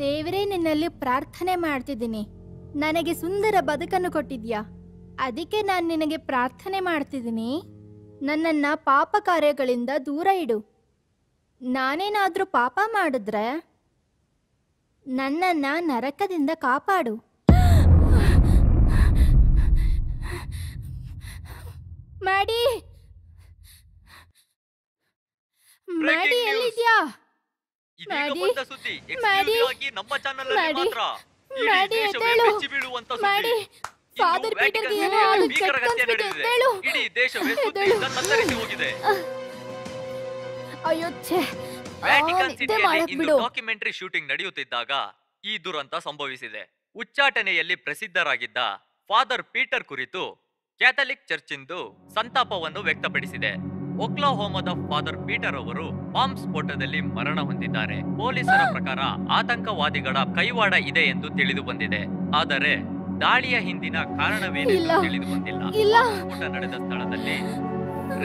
ದೇವರೇ, ನಿನ್ನಲ್ಲಿ ಪ್ರಾರ್ಥನೆ ಮಾಡ್ತಿದ್ದೀನಿ. ನನಗೆ ಸುಂದರ ಬದುಕನ್ನು ಕೊಟ್ಟಿದ್ಯಾ, ಅದಕ್ಕೆ ನಾನು ನಿನಗೆ ಪ್ರಾರ್ಥನೆ ಮಾಡ್ತಿದ್ದೀನಿ. ನನ್ನನ್ನ ಪಾಪ ಕಾರ್ಯಗಳಿಂದ ದೂರ ಇಡು. ನಾನೇನಾದ್ರೂ ಪಾಪ ಮಾಡಿದ್ರೆ ನನ್ನನ್ನ ನರಕದಿಂದ ಕಾಪಾಡು. ಮ್ಯಾಡಿ, ಮ್ಯಾಡಿ ಎಲ್ಲಿದ್ಯಾ? ಮ್ಯಾಡಿ, ಮ್ಯಾಡಿ, ಮ್ಯಾಡಿ, ಮ್ಯಾಡಿ ಎದ್ದೇಳು. ಮ್ಯಾಡಿ, ಫಾದರ್ ಪೀಟರ್ಗೆ ಏನೋ ಆಗಿ ಕೆಟ್ಟ ಕನ್ಸ್ಬಿಟ್ಟಿದೆ. ಎದ್ದೇಳು, ಎದ್ದೇಳು. ಅಯ್ಯೋ ಛೇ, ವ್ಯಾಟಿಕನ್ ಸಿಟಿಯಲ್ಲಿ ಇಂದು ಡಾಕ್ಯುಮೆಂಟರಿ ಶೂಟಿಂಗ್ ನಡೆಯುತ್ತಿದ್ದಾಗ ಈ ದುರಂತ ಸಂಭವಿಸಿದೆ. ಉಚ್ಚಾಟನೆಯಲ್ಲಿ ಪ್ರಸಿದ್ಧರಾಗಿದ್ದ ಫಾದರ್ ಪೀಟರ್ ಕುರಿತು ಕ್ಯಾಥಲಿಕ್ ಚರ್ಚ್ ಇಂದು ಸಂತಾಪವನ್ನು ವ್ಯಕ್ತಪಡಿಸಿದೆ. ಒಕ್ಲಾಹೋಮಾದ ಫಾದರ್ ಪೀಟರ್ ಅವರು ಬಾಂಬ್ ಸ್ಫೋಟದಲ್ಲಿ ಮರಣ ಹೊಂದಿದ್ದಾರೆ. ಪೊಲೀಸರ ಪ್ರಕಾರ ಆತಂಕವಾದಿಗಳ ಕೈವಾಡ ಇದೆ ಎಂದು ತಿಳಿದು ಬಂದಿದೆ. ಆದರೆ ದಾಳಿಯ ಹಿಂದಿನ ಕಾರಣವೇನೆಂದು ತಿಳಿದು ಬಂದಿಲ್ಲ. ಸ್ಫೋಟ ನಡೆದ ಸ್ಥಳದಲ್ಲಿ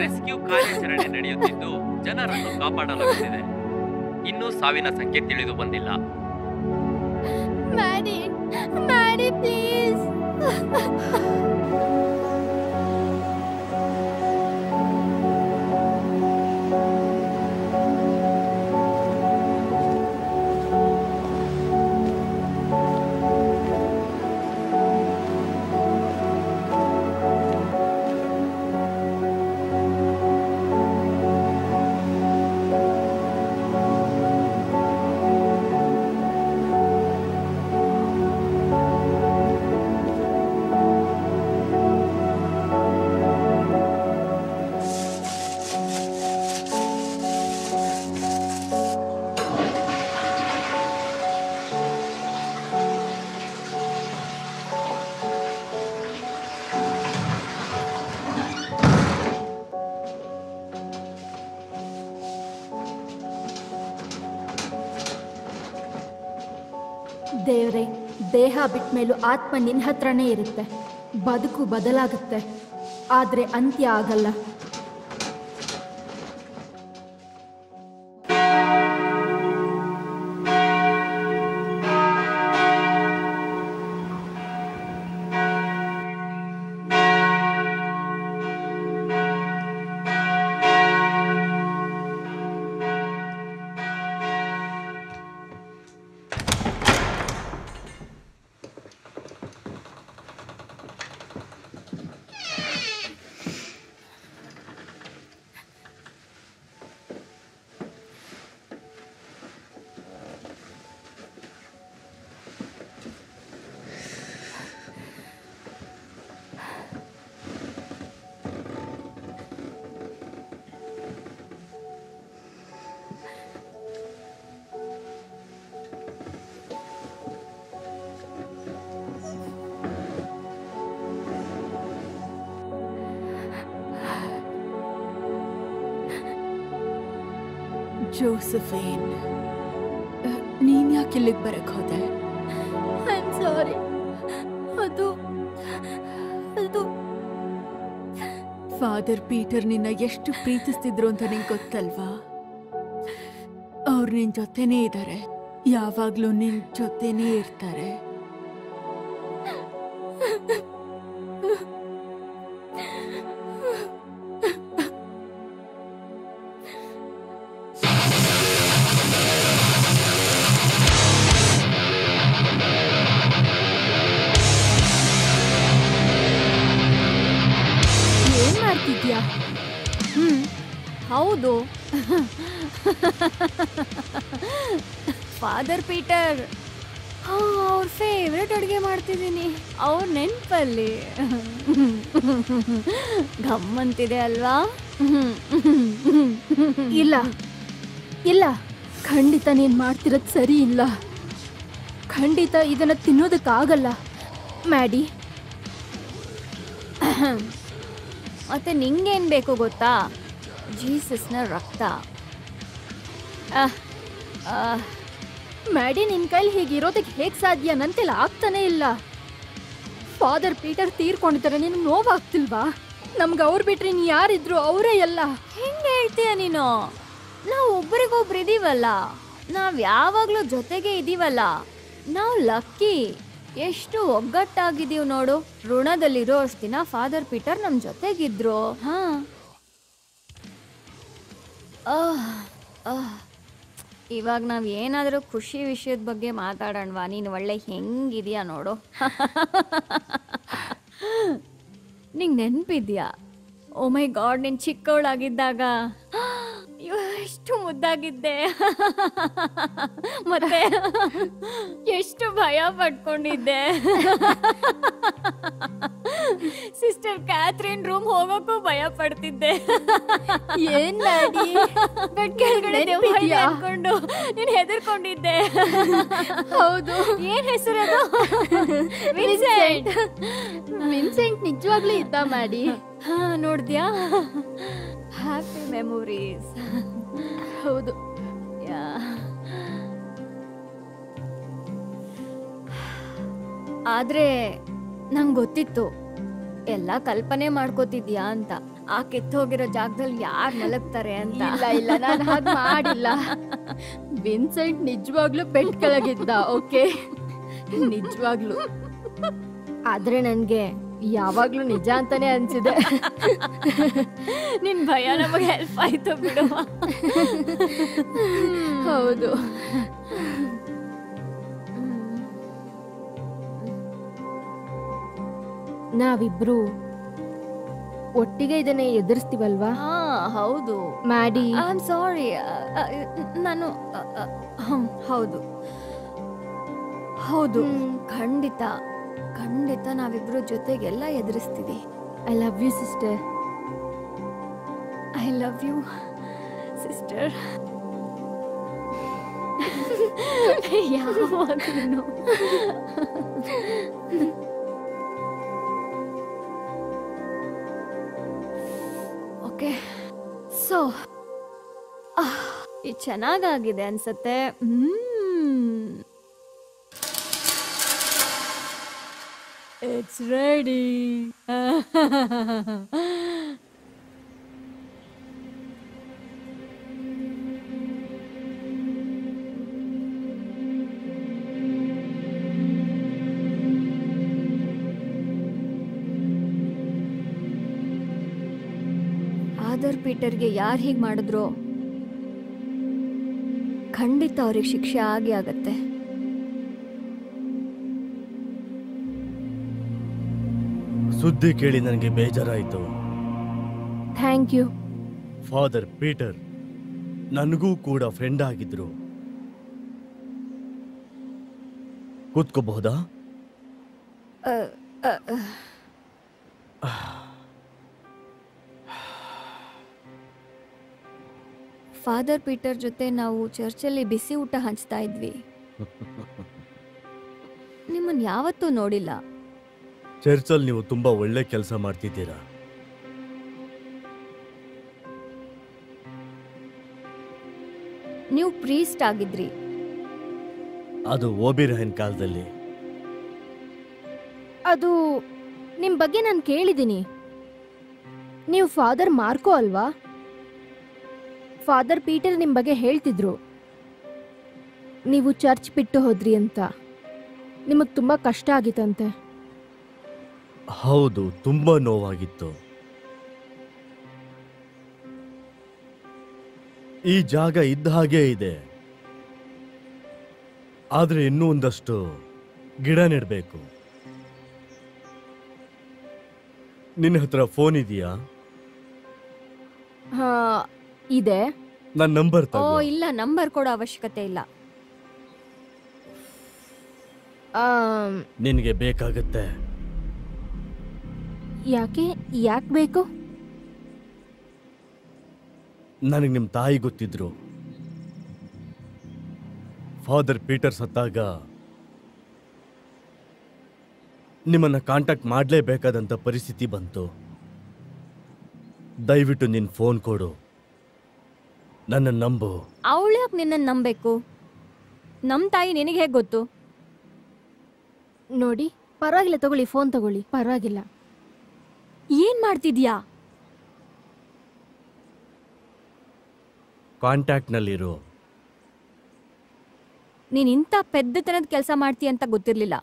ರೆಸ್ಕ್ಯೂ ಕಾರ್ಯಾಚರಣೆ ನಡೆಯುತ್ತಿದ್ದು ಜನರನ್ನು ಕಾಪಾಡಲಾಗುತ್ತಿದೆ. ಇನ್ನೂ ಸಾವಿನ ಸಂಖ್ಯೆ ತಿಳಿದು ಬಂದಿಲ್ಲ. ಮ್ಯಾಡಿ, ಮ್ಯಾಡಿ ಪ್ಲೀಸ್. ದೇವ್ರೆ, ದೇಹ ಬಿಟ್ಟ ಮೇಲೂ ಆತ್ಮ ನಿನ್ನ ಹತ್ರನೇ ಇರುತ್ತೆ. ಬದುಕು ಬದಲಾಗುತ್ತೆ, ಆದ್ರೆ ಅಂತ್ಯ ಆಗಲ್ಲ. ಜೋಸೆಫೈನ್, ನೀನ್ ಯಾಕೆ ಇಲ್ಲಿಗೆ ಬರಕ್ ಹೋದೆ? ಐ ಆಮ್ ಸಾರಿ. ಅದು ಫಾದರ್ ಪೀಟರ್ ನಿನ್ನ ಎಷ್ಟು ಪ್ರೀತಿಸ್ತಿದ್ರು ಅಂತ ನಿಂಗೆ ಗೊತ್ತಲ್ವಾ? ಅವ್ರು ನಿನ್ ಜೊತೆನೇ ಇದ್ದಾರೆ, ಯಾವಾಗ್ಲೂ ನಿನ್ ಜೊತೆನೇ ಇರ್ತಾರೆ. ಹೌದು, ಫಾದರ್ ಪೀಟರ್ ಅವ್ರ ಫೇವ್ರೆಟ್ ಅಡುಗೆ ಮಾಡ್ತಿದ್ದೀನಿ. ಅವ್ರ ನೆನಪಲ್ಲಿ ಗಮ್ಮಂತಿದೆ ಅಲ್ವಾ? ಇಲ್ಲ ಇಲ್ಲ, ಖಂಡಿತ ನೀನು ಮಾಡ್ತಿರೋದು ಸರಿ ಇಲ್ಲ. ಖಂಡಿತ ಇದನ್ನು ತಿನ್ನೋದಕ್ಕಾಗಲ್ಲ ಮ್ಯಾಡಿ. ಮತ್ತೆ ನಿಂಗೇನು ಬೇಕು ಗೊತ್ತಾ? ಜೀಸಸ್ನ ರಕ್ತ. ಮ್ಯಾಡಿ, ನಿನ್ನ ಕೈಲಿ ಹೀಗಿರೋದಕ್ಕೆ ಹೇಗೆ ಸಾಧ್ಯ? ನಂತೆಲ್ಲ ಆಗ್ತಾನೆ ಇಲ್ಲ. ಫಾದರ್ ಪೀಟರ್ ತೀರ್ಕೊಂಡಿದ್ದಾರೆ, ನಿನ್ಗೆ ನೋವಾಗ್ತಿಲ್ವಾ? ನಮ್ಗೆ ಅವ್ರು ಬಿಟ್ರೆ ನೀ ಯಾರಿದ್ರು ಅವರೇ ಎಲ್ಲ. ಹೆಂಗೆ ಹೇಳ್ತೀಯ ನೀನು? ನಾವು ಒಬ್ಬರಿಗೊಬ್ರು ಇದೀವಲ್ಲ. ನಾವ್ ಯಾವಾಗ್ಲೂ ಜೊತೆಗೆ ಇದೀವಲ್ಲ, ನಾವು ಲಕ್ಕಿ. ಎಷ್ಟು ಒಗ್ಗಟ್ಟಾಗಿದೀವ್ ನೋಡು. ಋಣದಲ್ಲಿರೋ ಅಷ್ಟು ದಿನ ಫಾದರ್ ಪೀಟರ್ ನಮ್ ಜೊತೆಗಿದ್ರು. ಹಾ ಇವಾಗ ನಾವ್ ಏನಾದ್ರೂ ಖುಷಿ ವಿಷಯದ ಬಗ್ಗೆ ಮಾತಾಡೋಣವಾ? ನೀನು ಒಳ್ಳೆ ಹೆಂಗಿದ್ಯಾ ನೋಡು. ನಿಂಗೆ ನೆನ್ಪಿದ್ಯಾ? ಓ ಮೈ ಗಾಡ್, ನೀನ್ ಚಿಕ್ಕವಳಾಗಿದ್ದಾಗ ಎಷ್ಟು ಮುದ್ದಾಗಿದ್ದೆ. ಮತ್ತೆ ಎಷ್ಟು ಭಯ ಪಡ್ಕೊಂಡಿದ್ದೆ. ಸಿಸ್ಟರ್ ಕ್ಯಾಥರಿನ್ ರೂಮ್ ಹೋಗೋಕ್ಕೂ ಭಯ ಪಡ್ತಿದ್ದೆ. ಏನ್ ಮಾಡಿ ಬೆಡ್ ಕೆಳಗಡೆ ದೆವ್ವ ಇದೆ ಅನ್ಕೊಂಡು ನೀನ್ ಹೆದರ್ಕೊಂಡಿದ್ದೆ. ಹೌದು. ಏನ್ ಹೆಸರದು? ವಿನ್ಸೆಂಟ್. ವಿನ್ಸೆಂಟ್ ನಿಜವಾಗ್ಲೂ ಇದ್ದ ಮಾಡಿ. ಹಾ, ನೋಡ್ದ್ಯಾ? Happy memories. ಹೌದು. ಆದ್ರೆ ನಂಗೆ ಗೊತ್ತಿತ್ತು ಎಲ್ಲ ಕಲ್ಪನೆ ಮಾಡ್ಕೋತಿದ್ಯಾ ಅಂತ. ಆ ಕಿತ್ತೋಗಿರೋ ಜಾಗದಲ್ಲಿ ಯಾರು ಮಲಗ್ತಾರೆ ಅಂತ. ಇಲ್ಲ ನಾನು ಹಾಗೆ ಮಾಡಿಲ್ಲ. ವಿನ್ಸೆಂಟ್ ನಿಜವಾಗ್ಲೂ ಬೆಡ್ ಕೆಳಗಿದ್ದ. ಓಕೆ, ನಿಜವಾಗ್ಲೂ. ಆದ್ರೆ ನನ್ಗೆ ಯಾವಾಗ್ಲೂ ನಿಜ ಅಂತಾನೆ ಅನ್ಸಿದೆ. ನಿನ್ ಭಯ ನಮಗೆ ಹೆಲ್ಪ್ ಆಯ್ತು ಬಿಡು. ಹೌದು. ನಾವಿಬ್ರು ಒಟ್ಟಿಗೆ ಇದನ್ನೇ ಎದುರಿಸ್ತೀವಲ್ವಾ? ಹಾ ಹೌದು. Maddy, I am sorry. ನಾನು ಹೌದು ಹೌದು, ಖಂಡಿತ ಖಂಡಿತ ನಾವಿಬ್ರು ಜೊತೆಗೆಲ್ಲ ಎದುರಿಸ್ತೀವಿ. I love you sister. I love you sister. ಯಾವಾಗಲೂ. ಓಕೆ, ಸೊ ಇದು ಚೆನ್ನಾಗಾಗಿದೆ ಅನ್ಸತ್ತೆ. It's ready. ಫಾದರ್ ಪೀಟರ್ಗೆ ಯಾರು ಹೀಗೆ ಮಾಡಿದ್ರು ಖಂಡಿತ ಅವ್ರಿಗೆ ಶಿಕ್ಷೆ ಆಗೇ ಆಗತ್ತೆ. ಸುದ್ದಿ ಕೇಳಿ ನನಗೆ ಬೇಜಾರಾಯಿತು. Thank you. ಫಾದರ್ ಪೀಟರ್ ನನಗೂ ಕೂಡ ಫ್ರೆಂಡ್ ಆಗಿದ್ರು. ಕೂತ್ಕೋಬಹುದಾ? ಫಾದರ್ ಪೀಟರ್ ಜೊತೆ ನಾವು ಚರ್ಚಲ್ಲಿ ಬಿಸಿ ಊಟ ಹಂಚ್ತಾ ಇದ್ವಿ. ನಿಮ್ಮನ್ನ ಯಾವತ್ತೂ ನೋಡಿಲ್ಲ. ಚರ್ಚಲ್ಲಿ ನೀವು ತುಂಬಾ ಒಳ್ಳೆ ಕೆಲಸ ಮಾಡ್ತಿದ್ದೀರಾ. ನೀವು ಪ್ರೀಸ್ಟ್ ಆಗಿದ್ರಿ. ಅದು ಓಬಿರಹನ್ ಕಾಲದಲ್ಲಿ. ಅದು ನಿಮ್ ಬಗ್ಗೆ ನಾನು ಕೇಳಿದ್ದೀನಿ. ನೀವು ಫಾದರ್ ಮಾರ್ಕೋ ಅಲ್ವಾ? ಫಾದರ್ ಪೀಟರ್ ನಿಮ್ ಬಗ್ಗೆ ಹೇಳ್ತಿದ್ರು. ನೀವು ಚರ್ಚ್ ಬಿಟ್ಟು ಹೋದ್ರಿ ಅಂತ. ನಿಮಗ್ ತುಂಬಾ ಕಷ್ಟ ಆಗಿತ್ತಂತೆ. ಹೌದು, ತುಂಬಾ ನೋವಾಗಿತ್ತು. ಈ ಜಾಗ ಇದ್ದ ಹಾಗೇ ಇದೆ, ಆದ್ರೆ ಇನ್ನೂ ಒಂದಷ್ಟು ಗಿಡ ನೆಡಬೇಕು. ನಿನ್ನ ಹತ್ರ ಫೋನ್ ಇದೆಯಾ? ಹಾ ಇದೆ. ನನ್ನ ನಂಬರ್ ಓ ತಗೋ. ಇಲ್ಲ, ನಂಬರ್ ಕೊಡೋ ಅವಶ್ಯಕತೆ ಇಲ್ಲ. ನಿನಗೆ ಬೇಕಾಗತ್ತೆ. ಯಾಕೆ ಬೇಕು? ನನಗೆ ನಿಮ್ಮ ತಾಯಿ ಗೊತ್ತಿದ್ರು. ಫಾದರ್ ಪೀಟರ್ ಸತ್ತಾಗ ನಿಮ್ಮನ್ನ ಕಾಂಟ್ಯಾಕ್ಟ್ ಮಾಡಲೇಬೇಕಾದಂಥ ಪರಿಸ್ಥಿತಿ ಬಂತು. ದಯವಿಟ್ಟು ನಿನ್ನ ಫೋನ್ ಕೊಡು, ನನ್ನ ನಂಬು. ಅವಳು ಯಾಕೆ ನಿನ್ನನ್ನು ನಂಬೇಕು? ನಮ್ಮ ತಾಯಿ ನಿನಗೆ ಹೇಗೆ ಗೊತ್ತು? ನೋಡಿ, ಪರವಾಗಿಲ್ಲ, ತಗೊಳ್ಳಿ, ಫೋನ್ ತಗೊಳ್ಳಿ, ಪರವಾಗಿಲ್ಲ. ಏನ್ ಮಾಡ್ತಿದ್ಯಾ? ಕಾಂಟ್ಯಾಕ್ಟ್ನಲ್ಲಿರು. ನೀನ್ ಇಂಥ ಪೆದ್ದತನದ ಕೆಲಸ ಮಾಡ್ತೀಯ ಅಂತ ಗೊತ್ತಿರ್ಲಿಲ್ಲ.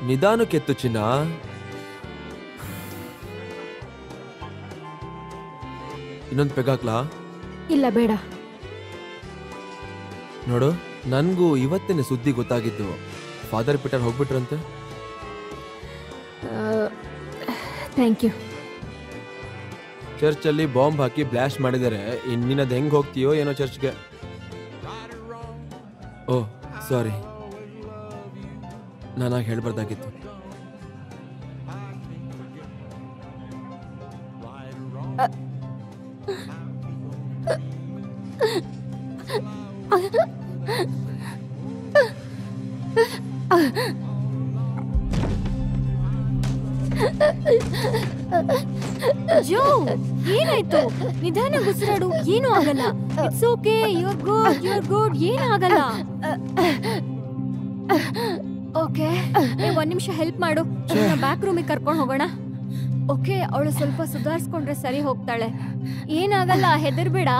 ನಿಧಾನಕ್ಕೆತ್ತು ಚಿನ್ನ. ಇನ್ನೊಂದು ಪೆಗಾಕ್ಲಾ? ಇಲ್ಲ ಬೇಡ. ನೋಡು, ನನ್ಗೂ ಇವತ್ತೇನೆ ಸುದ್ದಿ ಗೊತ್ತಾಗಿದ್ದು. ಫಾದರ್ ಪೀಟರ್ ಹೋಗ್ಬಿಟ್ರಂತೆ. Thank you. ಚರ್ಚಲ್ಲಿ ಬಾಂಬ್ ಹಾಕಿ ಬ್ಲಾಸ್ಟ್ ಮಾಡಿದ್ದಾರೆ. ಇನ್ನಿನದು ಹೆಂಗ್ ಹೋಗ್ತೀಯೋ ಏನೋ ಚರ್ಚ್ಗೆ. ಓ ಸಾರಿ, ನಾನಾಗ ಹೇಳ್ಬಾರ್ದಾಗಿತ್ತು. ಜೋ, ಏನಾಯ್ತು? ನಿಧಾನ ಉಸಿರಾಡು, ಏನೂ ಆಗಲ್ಲ. It's okay, you are good, ಏನೂ ಆಗಲ್ಲ. ಓಕೆ, ಒಂದ್ ನಿಮಿಷ ಹೆಲ್ಪ್ ಮಾಡು. ಬ್ಯಾಕ್ ರೂಮಿಗೆ ಕರ್ಕೊಂಡು ಹೋಗೋಣ. ಓಕೆ, ಅವಳು ಸ್ವಲ್ಪ ಸುಧಾರಿಸ್ಕೊಂಡ್ರೆ ಸರಿ ಹೋಗ್ತಾಳೆ. ಏನಾಗಲ್ಲ, ಹೆದರ್ಬೇಡ.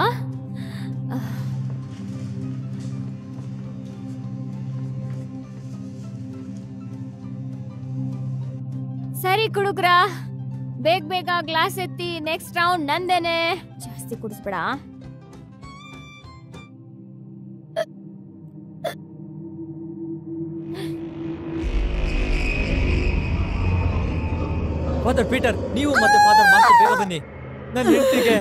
ಸರಿ ಕುಡುಗ್ರ, ಬೇಗ ಬೇಗ ಗ್ಲಾಸ್ ಎತ್ತಿ. ನೆಕ್ಸ್ಟ್ ರೌಂಡ್ ನಂದೇನೆ. ಜಾಸ್ತಿ ಕುಡಿಸ್ಬೇಡ. ಫಾದರ್ ಪೀಟರ್, ನೀವು ಮತ್ತೆ ಫಾದರ್ ಮಾಸ್ಟರ್ ಬೇಗ ಬನ್ನಿ. ನನ್ನ ಹೆಂಡತಿಗೆ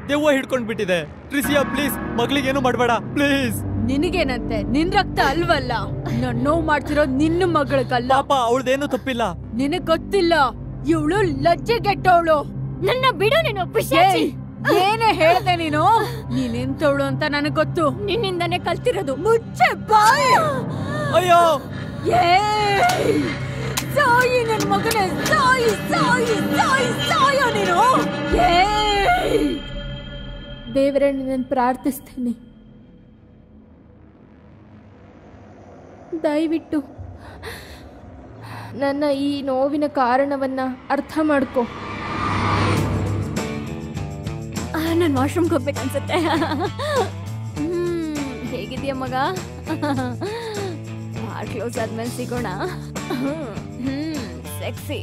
ದೆವ್ವ ಹಿಡ್ಕೊಂಡ್ ಬಿಟ್ಟಿದೆ. ಟ್ರಿಸಿಯಾ ಪ್ಲೀಸ್, ಮಗಳಿಗೇನು ಮಾಡಬೇಡ ಪ್ಲೀಸ್. ನಿನಗೇನಂತೆ? ನಿನ್ ರಕ್ತ ಅಲ್ವಲ್ಲ. ನಾನ್ ನೋವು ಮಾಡ್ತಿರೋದು ನಿನ್ನ ಮಗಳಿಗಲ್ಲ. ಪಾಪ, ಅವಳದೇನು ತಪ್ಪಿಲ್ಲ. ನಿನಗ್ ಗೊತ್ತಿಲ್ಲ, ಇವಳು ಲಜ್ಜೆಗೆಟ್ಟವಳು. ನನ್ನ ಬಿಡು. ನೀನು ಏನೇ ಹೇಳ್ದೆ ನೀನು? ನೀನೆಂತವಳು ಅಂತ ನನಗ್ ಗೊತ್ತು. ನಿನ್ನಿಂದಾನೆ ಕಲ್ತಿರೋದು. ಮುಚ್ಚೆ ಬಾಯಿ. ಅಯ್ಯೋ, ಸಾಯಿ ನನ್ ಮಗನೇ, ಸಾಯಿ ಸಾಯಿ ಸಾಯಿ ಸಾಯೋ ನೀನು. ದೇವರೇ, ನಾನು ಪ್ರಾರ್ಥಿಸ್ತೇನೆ, ದಯವಿಟ್ಟು ನನ್ನ ಈ ನೋವಿನ ಕಾರಣವನ್ನ ಅರ್ಥ ಮಾಡ್ಕೊ. ನಾನು ವಾಶ್ರೂಮ್ಗೆ ಹೋಗ್ಬೇಕನ್ಸುತ್ತೆ. ಹೇಗಿದೆಯ ಮಗ? ಬಾರ್ ಕ್ಲೋಸ್ ಆದ್ಮೇಲೆ ಸಿಗೋಣ. ಸೆಕ್ಸಿ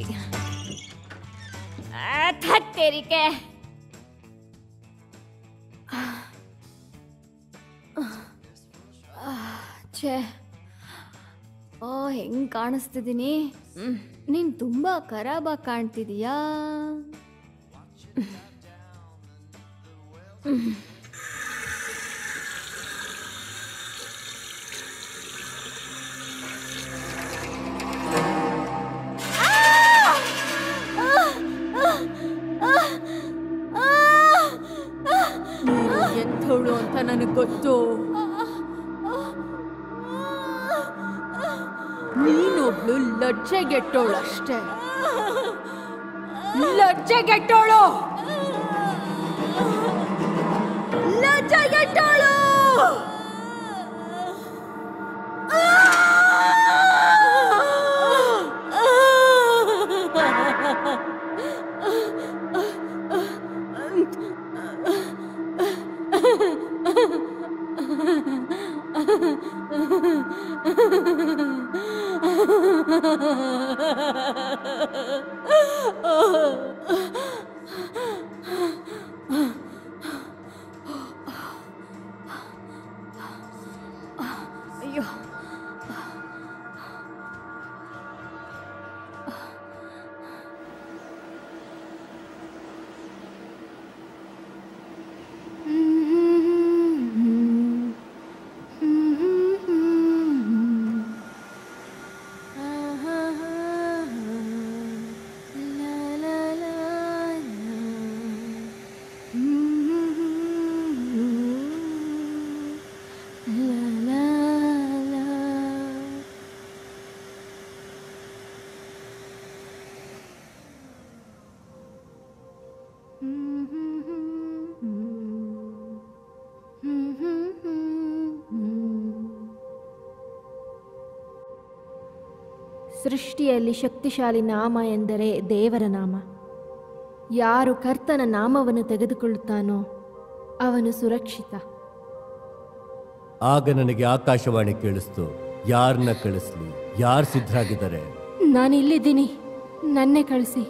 ತೇರಿಕೆ. ಛೇ, ಓ ಹೆಂಗ್ ಕಾಣಿಸ್ತಿದ್ದೀನಿ. ನೀನ್ ತುಂಬಾ ಖರಾಬಾಗಿ ಕಾಣ್ತಿದೀಯಾ. ಎಂಥವಳು ಅಂತ ನನಗೆ ಗೊತ್ತು. ಲಜ್ಜೆಗೆಟ್ಟೋಳು ಅಷ್ಟೇ. ಲಜ್ಜೆಗೆಟ್ಟೋಳು, ಲಜ್ಜೆಗೆಟ್ಟೋಳು. ಅಯ್ಯೋ, ಸೃಷ್ಟಿಯಲ್ಲಿ ಶಕ್ತಿಶಾಲಿ ನಾಮ ಎಂದರೆ ದೇವರ ನಾಮ. ಯಾರು ಕರ್ತನ ನಾಮವನ್ನು ತೆಗೆದುಕೊಳ್ಳುತ್ತಾನೋ ಅವನು ಸುರಕ್ಷಿತ. ಆಗ ನನಗೆ ಆಕಾಶವಾಣಿ ಕೇಳಿಸ್ತು, ಯಾರನ್ನ ಕಳಿಸ್ಲಿ, ಯಾರು ಸಿದ್ಧರಾಗಿದ್ದಾರೆ? ನಾನು ಇಲ್ಲಿದ್ದೀನಿ, ನನ್ನೇ ಕಳಿಸಿ.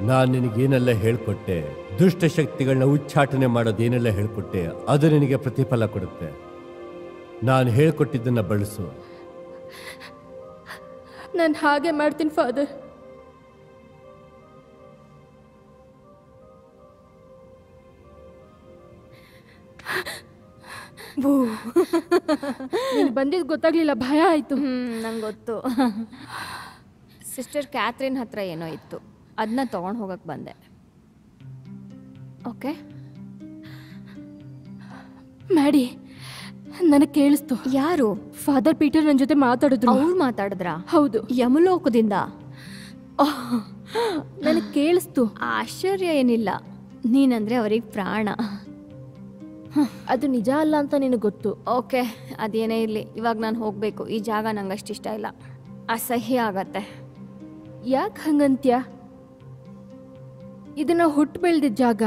ನಾನು ನಿನಗೇನೆಲ್ಲ ಹೇಳ್ಕೊಟ್ಟೆ, ದುಷ್ಟ ಶಕ್ತಿಗಳನ್ನ ಉಚ್ಚಾಟನೆ ಮಾಡೋದೇನೆಲ್ಲ ಹೇಳ್ಕೊಟ್ಟೆ, ಅದು ನಿನಗೆ ಪ್ರತಿಫಲ ಕೊಡುತ್ತೆ. ನಾನು ಹೇಳ್ಕೊಟ್ಟಿದ್ದನ್ನ ಬಳಸು. ನಾನು ಹಾಗೆ ಮಾಡ್ತೀನಿ ಫಾದರ್. ನೀನು ಬಂದಿದ್ದು ಗೊತ್ತಾಗ್ಲಿಲ್ಲ, ಭಯ ಆಯ್ತು. ನಂಗೆ ಗೊತ್ತು. ಸಿಸ್ಟರ್ ಕ್ಯಾಥರಿನ್ ಹತ್ರ ಏನೋ ಇತ್ತು, ಅದನ್ನ ತಗೊಂಡು ಹೋಗಕ್ಕೆ ಬಂದೆ. ಓಕೆ ಮ್ಯಾಡಿ, ನನಗೆ ಕೇಳಿಸ್ತು. ಯಾರು? ಫಾದರ್ ಪೀಟರ್ ನನ್ನ ಜೊತೆ ಮಾತಾಡಿದ್ರು. ಅವ್ರು ಮಾತಾಡಿದ್ರಾ? ಹೌದು, ಯಮಲೋಕದಿಂದ. ನನಗೆ ಕೇಳಿಸ್ತು. ಆಶ್ಚರ್ಯ ಏನಿಲ್ಲ, ನೀನಂದ್ರೆ ಅವ್ರಿಗೆ ಪ್ರಾಣ. ಅದು ನಿಜ ಅಲ್ಲ ಅಂತ ನಿನಗೆ ಗೊತ್ತು. ಓಕೆ, ಅದೇನೇ ಇರಲಿ, ಇವಾಗ ನಾನು ಹೋಗಬೇಕು. ಈ ಜಾಗ ನಂಗೆ ಅಷ್ಟಿಷ್ಟ ಇಲ್ಲ, ಅಸಹ್ಯ ಆಗತ್ತೆ. ಯಾಕೆ ಹಂಗಂತ್ಯ? ಇದನ್ನ ಹುಟ್ಟು ಬೆಳೆದಿದ್ದ ಜಾಗ.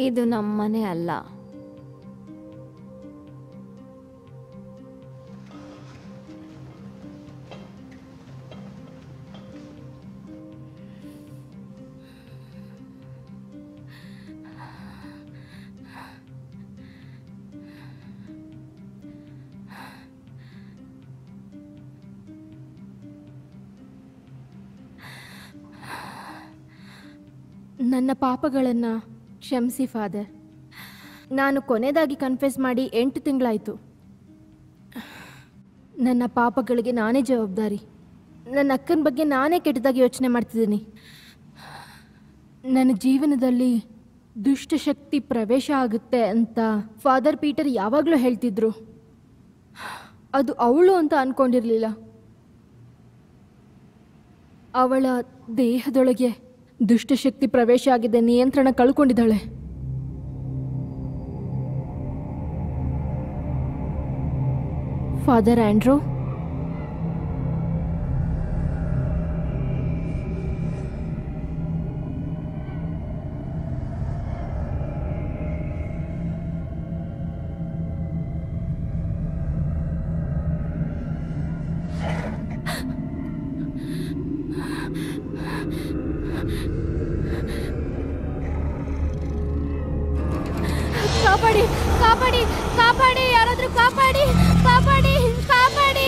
ಇದು ನಮ್ಮ ಮನೆ ಅಲ್ಲ. ನನ್ನ ಪಾಪಗಳನ್ನು ಕ್ಷಮಿಸಿ ಫಾದರ್. ನಾನು ಕೊನೆಯದಾಗಿ ಕನ್ಫೆಸ್ ಮಾಡಿ 8 ತಿಂಗಳಾಯಿತು. ನನ್ನ ಪಾಪಗಳಿಗೆ ನಾನೇ ಜವಾಬ್ದಾರಿ. ನನ್ನ ಅಕ್ಕನ ಬಗ್ಗೆ ನಾನೇ ಕೆಟ್ಟದಾಗಿ ಯೋಚನೆ ಮಾಡ್ತಿದ್ದೀನಿ. ನನ್ನ ಜೀವನದಲ್ಲಿ ದುಷ್ಟಶಕ್ತಿ ಪ್ರವೇಶ ಆಗುತ್ತೆ ಅಂತ ಫಾದರ್ ಪೀಟರ್ ಯಾವಾಗಲೂ ಹೇಳ್ತಿದ್ರು. ಅದು ಅವಳು ಅಂತ ಅಂದ್ಕೊಂಡಿರಲಿಲ್ಲ. ಅವಳ ದೇಹದೊಳಗೆ ದುಷ್ಟಶಕ್ತಿ ಪ್ರವೇಶ ಆಗಿದೆ, ನಿಯಂತ್ರಣ ಕಳ್ಕೊಂಡಿದ್ದಾಳೆ. ಫಾದರ್ ಆಂಡ್ರೂ, ಕಾಪಾಡಿ ಕಾಪಾಡಿ ಕಾಪಾಡಿ, ಯಾರಾದ್ರೂ ಕಾಪಾಡಿ ಕಾಪಾಡಿ ಕಾಪಾಡಿ.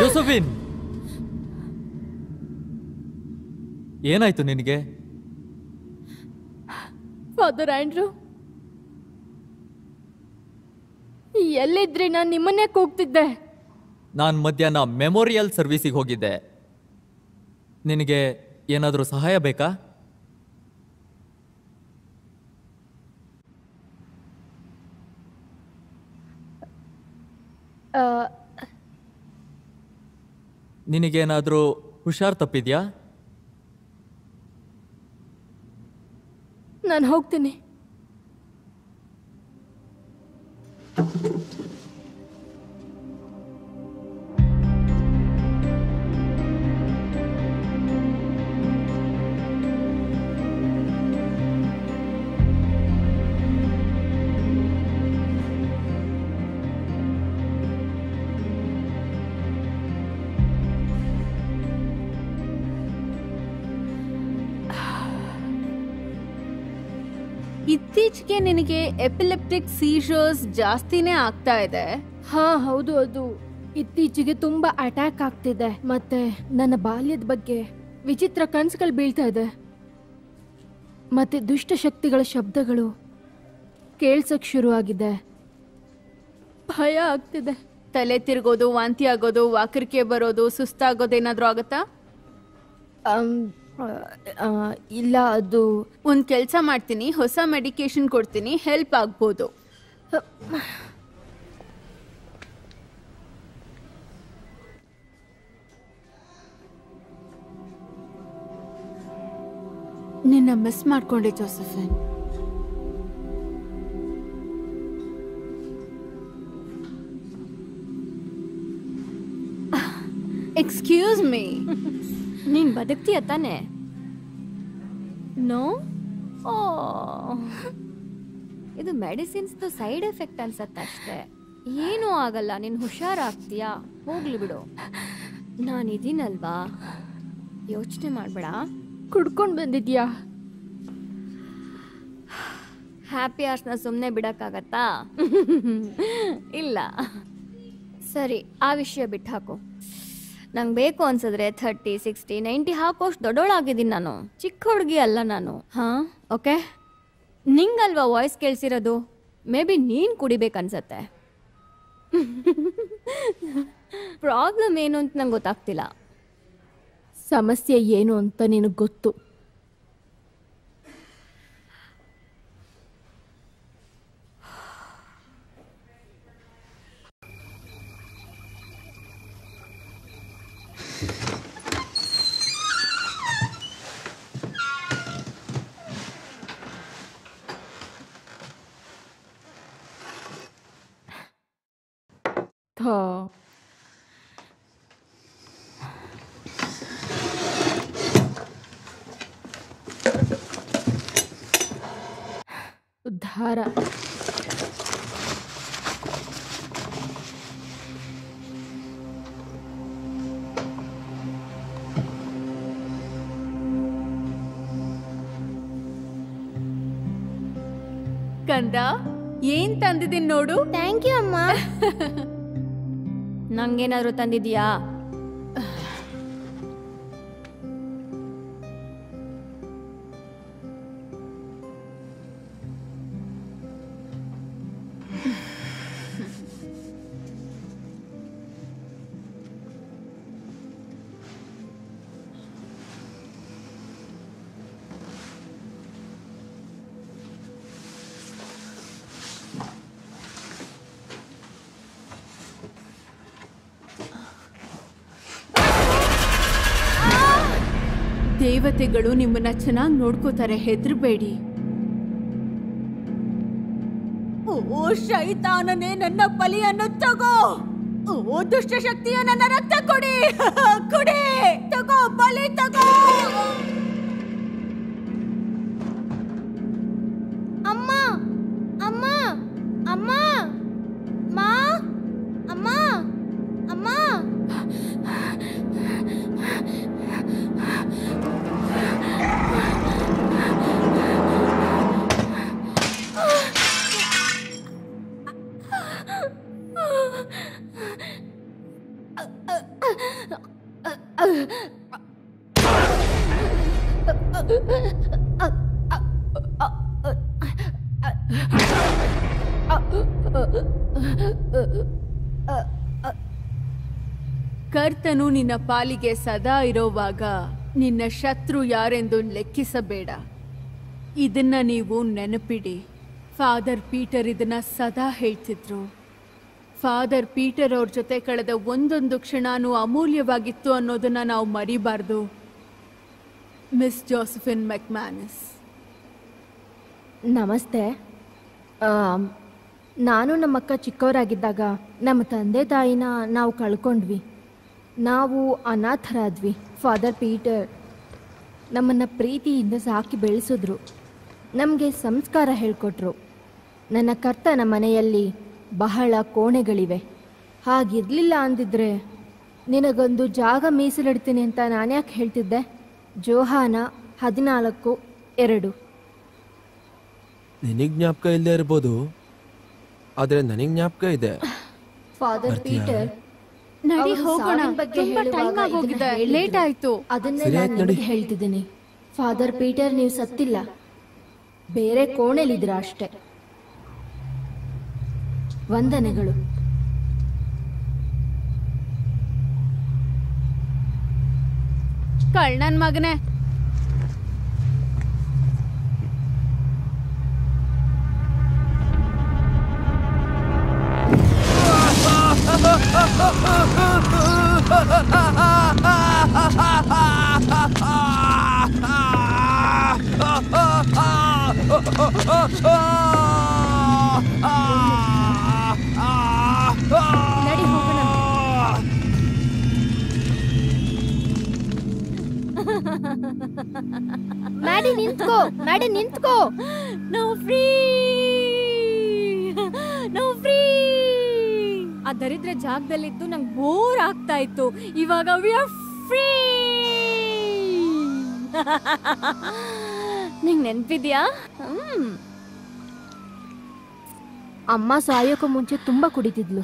ಜೋಸಫಿನ್, ಏನಾಯ್ತು ನಿನಗೆ? ಫಾದರ್ ಆಂಡ್ರೂ, ಎಲ್ಲಿದ್ರಿ? ನಾನು ನಿಮ್ಮನ್ನೇ ಕೂಗ್ತಿದ್ದೆ. ನಾನು ಮಧ್ಯಾಹ್ನ ಮೆಮೋರಿಯಲ್ ಸರ್ವಿಸಿಗೆ ಹೋಗಿದ್ದೆ. ನಿನಗೆ ಏನಾದರೂ ಸಹಾಯ ಬೇಕಾ? ನಿನಗೇನಾದರೂ ಹುಷಾರ್ ತಪ್ಪಿದ್ಯಾ? ನಾನು ಹೋಗ್ತೀನಿ. ಇತ್ತೀಚೆಗೆ ನಿನಗೆ ಎಪಿಲೆಪ್ಟಿಕ್ ಸೀಜರ್ಸ್ ಜಾಸ್ತಿನೇ ಆಗ್ತಾ ಇದೆ. ಹಾ ಹೌದು, ಅದು ಇತ್ತೀಚೆಗೆ ತುಂಬಾ ಅಟ್ಯಾಕ್ ಆಗ್ತಿದೆ. ಮತ್ತೆ ನನ್ನ ಬಾಲ್ಯದ ಬಗ್ಗೆ ವಿಚಿತ್ರ ಕನಸುಗಳು ಬೀಳ್ತಾ ಇದೆ. ಮತ್ತೆ ದುಷ್ಟ ಶಕ್ತಿಗಳ ಶಬ್ದಗಳು ಕೇಳ್ಸಕ್ ಶುರು ಆಗಿದೆ. ಭಯ ಆಗ್ತಿದೆ. ತಲೆ ತಿರುಗೋದು, ವಾಂತಿ ಆಗೋದು, ವಾಕರಿಕೆ ಬರೋದು, ಸುಸ್ತಾಗೋದೇನಾದ್ರೂ ಆಗತ್ತಾ? ಇಲ್ಲ, ಅದು ಒಂದ್ ಕೆಲ್ಸ ಮಾಡ್ತೀನಿ, ಹೊಸ ಮೆಡಿಕೇಶನ್ ಕೊಡ್ತೀನಿ, ಹೆಲ್ಪ್ ಆಗ್ಬೋದು. ನಿನ್ನ ಮಿಸ್ ಮಾಡ್ಕೊಂಡೆ ಜೋಸೆಫಿನ್. ಎಕ್ಸ್ಕ್ಯೂಸ್ ಮೀ, ನೀನ್ ಬದುಕ್ತೀಯ ತಾನೆ? ನೋ, ಓ ಇದು ಮೆಡಿಸಿನ್ಸ್ದು ಸೈಡ್ ಎಫೆಕ್ಟ್ ಅನ್ಸತ್ತೆ ಅಷ್ಟೇ. ಏನೂ ಆಗಲ್ಲ, ನೀನು ಹುಷಾರಾಗ್ತೀಯಾ, ಹೋಗ್ಲಿ ಬಿಡು. ನಾನಿದ್ದೀನಲ್ವಾ, ಯೋಚನೆ ಮಾಡಬೇಡ. ಕುಡ್ಕೊಂಡು ಬಂದಿದ್ಯಾ? ಹ್ಯಾಪಿ ಅವರ್ಸ್ನ ಸುಮ್ಮನೆ ಬಿಡೋಕ್ಕಾಗತ್ತಾ? ಇಲ್ಲ. ಸರಿ, ಆ ವಿಷಯ ಬಿಟ್ಟು ಹಾಕು. ನಂಗೆ ಬೇಕು ಅನ್ಸಿದ್ರೆ 30, 60, 90 ಹಾಕೋಷ್ಟು ದೊಡ್ಡೋಳಾಗಿದ್ದೀನಿ ನಾನು, ಚಿಕ್ಕ ಹುಡುಗಿ ಅಲ್ಲ ನಾನು. ಹಾಂ, ಓಕೆ. ನಿಂಗಲ್ವಾ ವಾಯ್ಸ್ ಕೇಳಿಸಿರೋದು? ಮೇ ಬಿ ನೀನು ಕುಡಿಬೇಕನ್ಸತ್ತೆ. ಪ್ರಾಬ್ಲಮ್ ಏನು ಅಂತ ನಂಗೆ ಗೊತ್ತಾಗ್ತಿಲ್ಲ. ಸಮಸ್ಯೆ ಏನು ಅಂತ ನಿನಗೆ ಗೊತ್ತು. ಉದ್ಧಾರ. ಕಂದ, ಏನ್ ತಂದಿದ್ದೀನಿ ನೋಡು. ಥ್ಯಾಂಕ್ ಯು ಅಮ್ಮ. ನಂಗೇನಾದರೂ ತಂದಿದ್ಯಾ? ದೇವತೆಗಳು ನಿಮ್ಮನ್ನ ಚೆನ್ನಾಗಿ ನೋಡ್ಕೋತಾರೆ, ಹೆದರ್ಬೇಡಿ. ಓ ಶೈತಾನನೇ, ನನ್ನ ಬಲಿಯನ್ನು ತಗೋ. ಓ ದುಷ್ಟ ಶಕ್ತಿಯ ನನ್ನ ರಕ್ತ ಕೊಡಿ, ಕೊಡಿ, ತಗೋ, ಬಲಿ ತಗೋ. ಅಮ್ಮ, ಅಮ್ಮ, ಅಮ್ಮ, ಮಾ, ಅಮ್ಮ, ಅಮ್ಮ. ಕರ್ತನು ನಿನ್ನ ಪಾಲಿಗೆ ಸದಾ ಇರೋವಾಗ ನಿನ್ನ ಶತ್ರು ಯಾರೆಂದು ಲೆಕ್ಕಿಸಬೇಡ. ಇದನ್ನ ನೀವು ನೆನಪಿಡಿ. ಫಾದರ್ ಪೀಟರ್ ಇದನ್ನ ಸದಾ ಹೇಳ್ತಿದ್ರು. ಫಾದರ್ ಪೀಟರ್ ಅವ್ರ ಜೊತೆ ಕಳೆದ ಒಂದೊಂದು ಕ್ಷಣನೂ ಅಮೂಲ್ಯವಾಗಿತ್ತು ಅನ್ನೋದನ್ನ ನಾವು ಮರಿಬಾರ್ದು. ಮಿಸ್ ಜೋಸೆಫಿನ್ ಮೆಕ್ಮ್ಯಾನಸ್. ನಮಸ್ತೆ. ನಾನು ನಮ್ಮಕ್ಕ ಚಿಕ್ಕವರಾಗಿದ್ದಾಗ ನಮ್ಮ ತಂದೆ ತಾಯಿನ ನಾವು ಕಳ್ಕೊಂಡ್ವಿ. ನಾವು ಅನಾಥರಾದ್ವಿ. ಫಾದರ್ ಪೀಟರ್ ನಮ್ಮನ್ನು ಪ್ರೀತಿಯಿಂದ ಸಾಕಿ ಬೆಳೆಸಿದ್ರು. ನಮಗೆ ಸಂಸ್ಕಾರ ಹೇಳಿಕೊಟ್ರು. ನನ್ನ ಕರ್ತನ ಮನೆಯಲ್ಲಿ ಬಹಳ ಕೋಣೆಗಳಿವೆ. ಹಾಗಿರಲಿಲ್ಲ ಅಂದಿದ್ರೆ ನಿನಗೊಂದು ಜಾಗ ಮೀಸಲಿಡ್ತೀನಿ ಅಂತ ನಾನ್ಯಾಕೆ ಹೇಳ್ತಿದ್ದೆ? ಜೋಹಾನ 14:2. ನಿನಗೆ ಜ್ಞಾಪಕ ಇಲ್ಲದೆ ಇರ್ಬೋದು, ಆದರೆ ನನಗೆ ಜ್ಞಾಪಕ ಇದೆ. ಫಾದರ್ ಪೀಟರ್ ನಡಿ ಹೋಗೋಣ, ತುಂಬಾ ಟೈಮ್ ಆಗೋಗಿದೆ, ಲೇಟ್ ಆಯ್ತು. ಅದನ್ನೇ ನಾನು ನಿಮಗೆ ಹೇಳ್ತಿದ್ದೀನಿ. ಫಾದರ್ ಪೀಟರ್ ನೀವು ಸತ್ತಿಲ್ಲ, ಬೇರೆ ಕೋಣೆಲಿದ್ರ ಅಷ್ಟೇ. ವಂದನೆಗಳು. ಕಳ್ಳನ್ ಮಗನೇ. ನಡಿ ಹೋಗೋಣ. ಮ್ಯಾಡಿ ನಿಂತ್ಕೋ, ಮ್ಯಾಡಿ ನಿಂತ್ಕೋ. ನಾವು ಫ್ರೀ, ನಾವು ಫ್ರೀ. ಆ ದರಿದ್ರ ಜಾಗದಲ್ಲಿದ್ದು ನಂಗೆ ಬೋರ್ ಆಗ್ತಾ ಇತ್ತು. ಇವಾಗ ವಿ ಆರ್ ಫ್ರೀ. ನಿಂಗೆ ನೆನ್ಪಿದ್ಯಾ? ಅಮ್ಮ ಸಾಯೋಕ್ಕೂ ಮುಂಚೆ ತುಂಬಾ ಕುಡಿತಿದ್ಲು.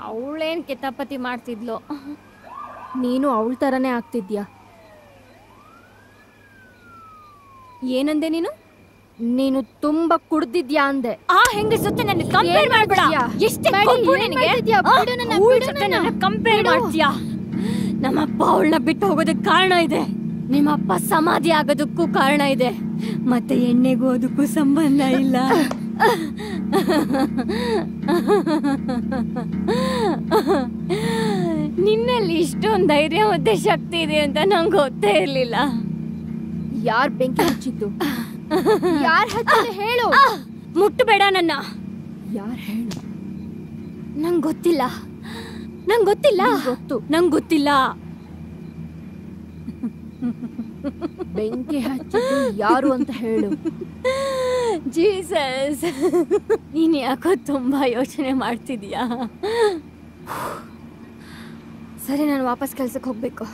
ಅವಳೇನ್ ಕಿತಾಪತಿ ಮಾಡ್ತಿದ್ಲು. ನೀನು ಅವಳ ಥರನೇ ಆಗ್ತಿದ್ಯಾ. ಏನಂದೆ ನೀನು? ನೀನು ತುಂಬಾ ಕುಡ್ದಿದ್ಯಾ ಅಂದೆ. ಆ ಹೆಂಗಸತ್ತೆ ನನ್ನ ಕಂಪೇರ್ ಮಾಡ್ಬೇಡ. ಎಷ್ಟೇ ಕೊಬ್ಬು ನಿನಗೆ? ಕಂಪೇರ್ ಮಾಡ್ತೀಯಾ? ನಮ್ಮಪ್ಪ ಅವಳನ್ನ ಬಿಟ್ಟು ಹೋಗೋದಕ್ಕೆ ಕಾರಣ ಇದೆ, ನಿಮ್ಮಪ್ಪ ಸಮಾಧಿ ಆಗೋದಕ್ಕೂ ಕಾರಣ ಇದೆ, ಮತ್ತೆ ಎಣ್ಣೆಗೂ ಅದಕ್ಕೂ ಸಂಬಂಧ ಇಲ್ಲ. ನಿನ್ನಲ್ಲಿ ಇಷ್ಟೊಂದು ಧೈರ್ಯ ಮತ್ತೆ ಶಕ್ತಿ ಇದೆ ಅಂತ ನಂಗೆ ಗೊತ್ತೇ ಇರ್ಲಿಲ್ಲ. ಯಾರ್ ಬೆಂಕಿ ಹಚ್ಚಿದ್ದು? ಯಾರ್ ಹಚ್ಚಿದ್ದು ಹೇಳು. ಮುಟ್ಟಬೇಡ ನನ್ನ. ಯಾರ್ ಹೇಳು? ನಂಗೆ ಗೊತ್ತಿಲ್ಲ, ನಂಗೆ ಗೊತ್ತಿಲ್ಲ. ಗೊತ್ತು. ನಂಗೆ ಗೊತ್ತಿಲ್ಲ. ಬೆಂಕಿ ಹಚ್ಚಿದ್ದು ಯಾರು ಅಂತ ಹೇಳು. ಜೀಸಸ್, ನೀನು ಯಾಕೋ ತುಂಬಾ ಯೋಚನೆ ಮಾಡ್ತಿದ್ಯಾ? ಸರಿ, ನಾನು ವಾಪಸ್ ಕೆಲ್ಸಕ್ಕೆ ಹೋಗ್ಬೇಕು.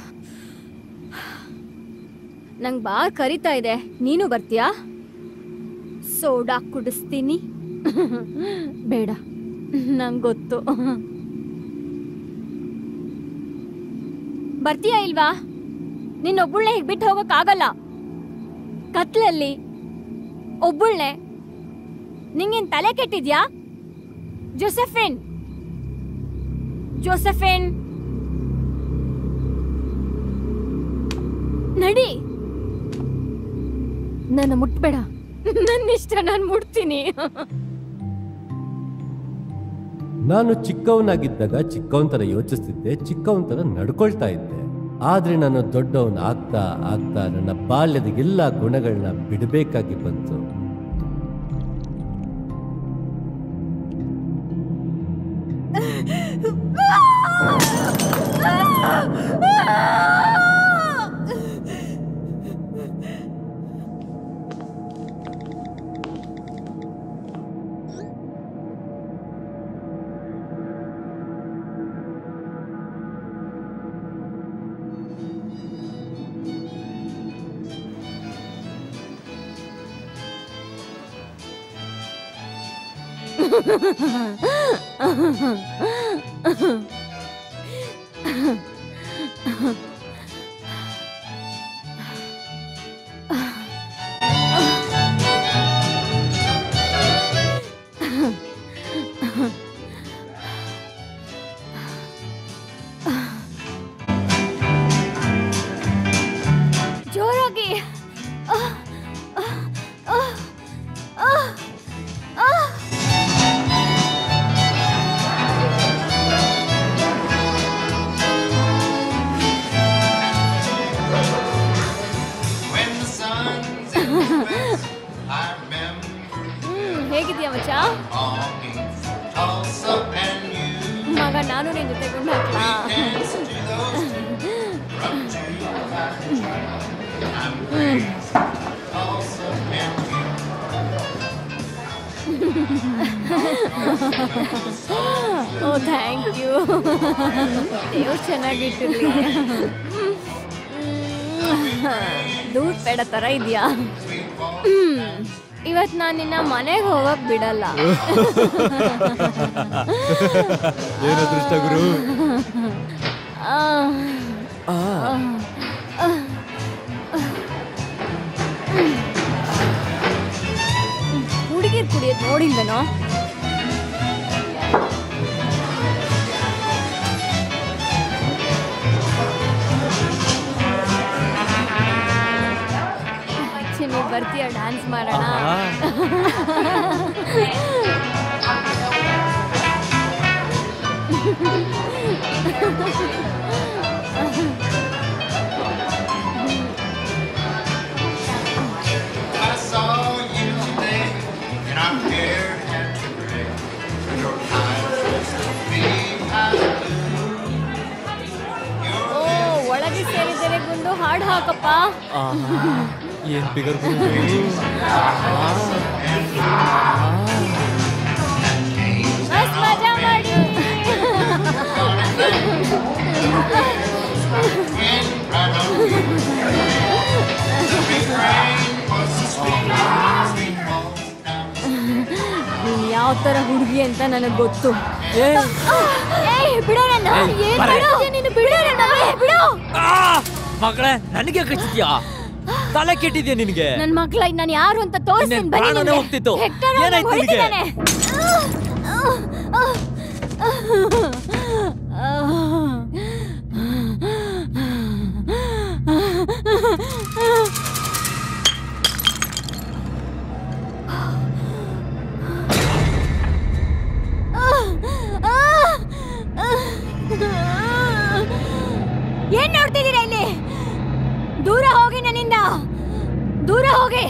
ನಂಗೆ ಬಾ ಕರಿತಾ ಇದೆ, ನೀನು ಬರ್ತೀಯಾ? ಸೋಡಾ ಕುಡಿಸ್ತೀನಿ. ಬೇಡ, ನಂಗೆ ಗೊತ್ತು. ಬರ್ತೀಯಾ ಇಲ್ವಾ? ನಿನ್ನೊಬ್ಬಳನ್ನೇ ಹೀಗೆ ಬಿಟ್ಟು ಹೋಗೋಕ್ಕಾಗಲ್ಲ. ಕತ್ಲಲ್ಲಿ ಒಬ್ಬಳನ್ನೇ. ನಿಂಗೇನ್ ತಲೆ ಕೆಟ್ಟಿದ್ಯಾ? ಜೋಸೆಫಿನ್, ಜೋಸೆಫಿನ್, ನಡಿ. ನನ್ನ ಮುಟ್ಬೇಡ. ನನ್ನಿಷ್ಟ, ನಾನು ಮುಟ್ತೀನಿ. ನಾನು ಚಿಕ್ಕವನಾಗಿದ್ದಾಗ ಚಿಕ್ಕವನ್ ಥರ ಯೋಚಿಸ್ತಿದ್ದೆ, ಚಿಕ್ಕವನ್ ಥರ ನಡ್ಕೊಳ್ತಾ ಇದ್ದೆ. ಆದ್ರೆ ನಾನು ದೊಡ್ಡವನ್ ಆಗ್ತಾ ಆಗ್ತಾ ನನ್ನ ಬಾಲ್ಯದ ಎಲ್ಲ ಗುಣಗಳನ್ನ ಬಿಡಬೇಕಾಗಿ ಬಂತು. ಜೋರಾಗಿ. ಓ ಥ್ಯಾಂಕ್ ಯು. ದೇವ್ರು ಚೆನ್ನಾಗಿಟ್ಟಿರ್ಲಿ. ದೂದ್ ಪೇಡ ಥರ ಇದೆಯಾ? ಇವತ್ತು ನಾನು ನಿನ್ನ ಮನೆಗೆ ಹೋಗಕ್ ಬಿಡಲ್ಲ. ಏನು ಅದೃಷ್ಟ ಗುರು. ಹುಡುಗಿರ್ ಕುಡಿಯೋದು ನೋಡಿಲ್ವೇನೋ? ನೀ ಬರ್ತೀಯ? ಡ್ಯಾನ್ಸ್ ಮಾಡೋಣ. ಒಳಗೆ ಸೇರಿದರೆ ಗುಂಡು ಹಾಡು ಹಾಕಪ್ಪ. ಏನ್ ಬಿಗರ್ ಮಸ್ತ್ ಮಜಾ ಮಾಡಿ. ನೀನ್ ಯಾವ ತರ ಹುಡುಗಿ ಅಂತ ನನಗೆ ಗೊತ್ತು. ಬಿಡೋ ನನ್ನ. ಬಿಡೋ ಮಗಳೇ, ನನಗೆ ಕಚ್ಚಿದ್ಯಾ? ತಲೆ ಕೆಟ್ಟಿದ್ಯಾ ನಿನಗೆ? ನನ್ನ ಮಕ್ಕಳ ನಾನು ಯಾರು ಅಂತ ತೋರಿಸ್ತೀನಿ. ಪ್ರಾಣನೇ ಹೋಗ್ತಿತ್ತು. ಏನಾಯ್ತು ನಿನಗೆ? ಏನ್ ನೋಡ್ತಿದ್ದೀರಾ ಇಲ್ಲಿ? ದೂರ ಹೋಗಿ ನನ್ನಿಂದ, ದೂರ ಹೋಗಿ.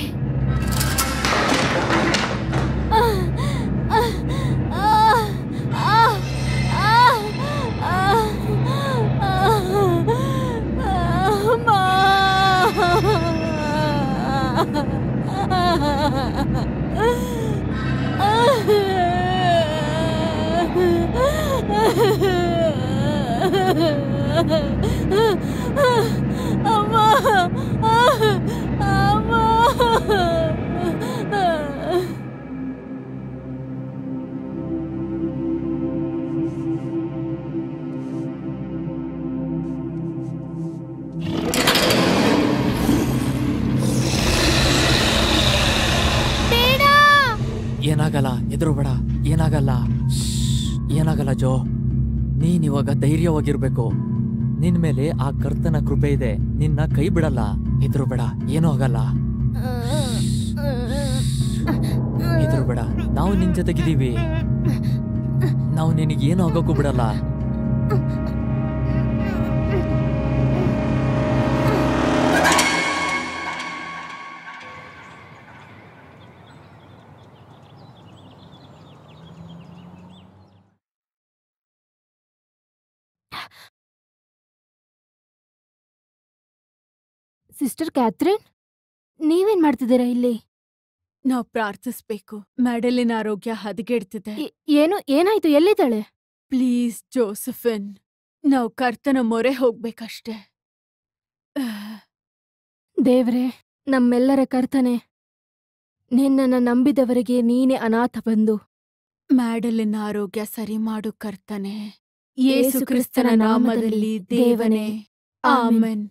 ಏನಾಗಲ್ಲ, ಎದುರುಬೇಡ. ಏನಾಗಲ್ಲ, ಏನಾಗಲ್ಲ ಜೋ. ನೀನ್ ಇವಾಗ ಧೈರ್ಯವಾಗಿರ್ಬೇಕು. ನಿನ್ ಮೇಲೆ ಆ ಕರ್ತನ ಕೃಪೆ ಇದೆ. ನಿನ್ನ ಕೈ ಬಿಡಲ್ಲ. ಎದುರುಬೇಡ, ಏನೂ ಆಗಲ್ಲ. ಎದುರುಬೇಡ, ನಾವು ನಿನ್ ಜೊತೆಗಿದ್ದೀವಿ. ನಾವು ನಿನಗೇನು ಆಗೋಕ್ಕೂ ಬಿಡಲ್ಲ. ಸಿಸ್ಟರ್ ಕ್ಯಾಥರಿನ್, ನೀವೇನ್ ಮಾಡ್ತಿದ್ದೀರಾ ಇಲ್ಲಿ? ನಾವು ಪ್ರಾರ್ಥಿಸ್ಬೇಕು. ಮ್ಯಾಡೆಲಿನ್ ಆರೋಗ್ಯ ಹದಗೆಡ್ತಿದೆ. ಏನಾಯ್ತು? ಎಲ್ಲಿದ್ದಾಳೆ? ಪ್ಲೀಸ್ ಜೋಸೆಫಿನ್, ನಾವು ಕರ್ತನ ಮೊರೆ ಹೋಗ್ಬೇಕಷ್ಟೆ. ದೇವ್ರೆ, ನಮ್ಮೆಲ್ಲರ ಕರ್ತನೆ, ನಿನ್ನನ್ನು ನಂಬಿದವರಿಗೆ ನೀನೇ ಅನಾಥ ಬಂದು ಮ್ಯಾಡೆಲಿನ್ ಆರೋಗ್ಯ ಸರಿ ಮಾಡು ಕರ್ತನೆ. ಯೇಸು ಕ್ರಿಸ್ತನ ನಾಮದಲ್ಲಿ ದೇವನೇ, ಆಮೆನ್.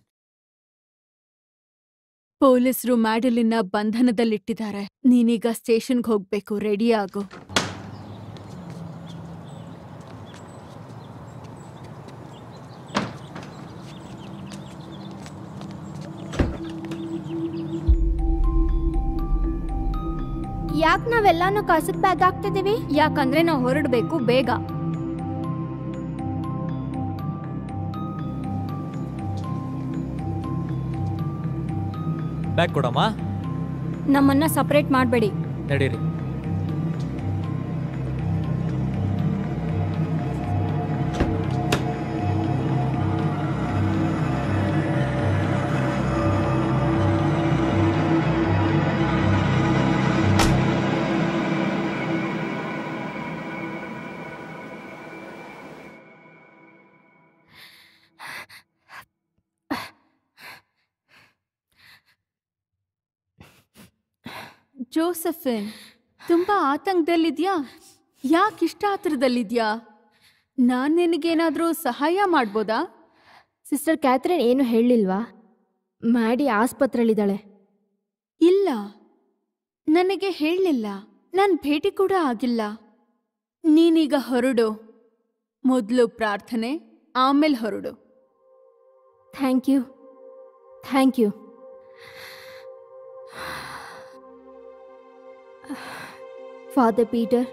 ಪೊಲೀಸರು ಮ್ಯಾಡೆಲಿನ್ನ ಬಂಧನದಲ್ಲಿಟ್ಟಿದ್ದಾರೆ. ನೀನೀಗ ಸ್ಟೇಷನ್ಗೆ ಹೋಗ್ಬೇಕು. ರೆಡಿ ಆಗು. ಯಾಕೆ ನಾವೆಲ್ಲಾನು ಕಸದ ಬ್ಯಾಗ್ ಹಾಕ್ತಿದೀವಿ? ಯಾಕಂದ್ರೆ ನಾವು ಹೊರಡ್ಬೇಕು ಬೇಗ. ಬ್ಯಾಗ್ ಕೊಡಮ್ಮ. ನಮ್ಮನ್ನ ಸಪರೇಟ್ ಮಾಡಬೇಡಿ. ನಡೀರಿ. ಜೋಸೆಫಿನ್, ತುಂಬಾ ಆತಂಕದಲ್ಲಿದ್ಯಾ? ಯಾಕಿಷ್ಟ ಆತರದಲ್ಲಿದ್ಯಾ? ನಾನ್ ನಿನಗೇನಾದ್ರೂ ಸಹಾಯ ಮಾಡ್ಬೋದಾ? ಸಿಸ್ಟರ್ ಕ್ಯಾಥರಿನ್ ಏನು ಹೇಳಿಲ್ವಾ? ಮ್ಯಾಡಿ ಆಸ್ಪತ್ರೆಯಲ್ಲಿದ್ದಾಳೆ. ಇಲ್ಲ, ನನಗೆ ಹೇಳಲಿಲ್ಲ. ನನ್ ಭೇಟಿ ಕೂಡ ಆಗಿಲ್ಲ. ನೀನೀಗ ಹೊರಡು. ಮೊದಲು ಪ್ರಾರ್ಥನೆ, ಆಮೇಲೆ ಹೊರಡು. Thank you, thank you. Father Peter,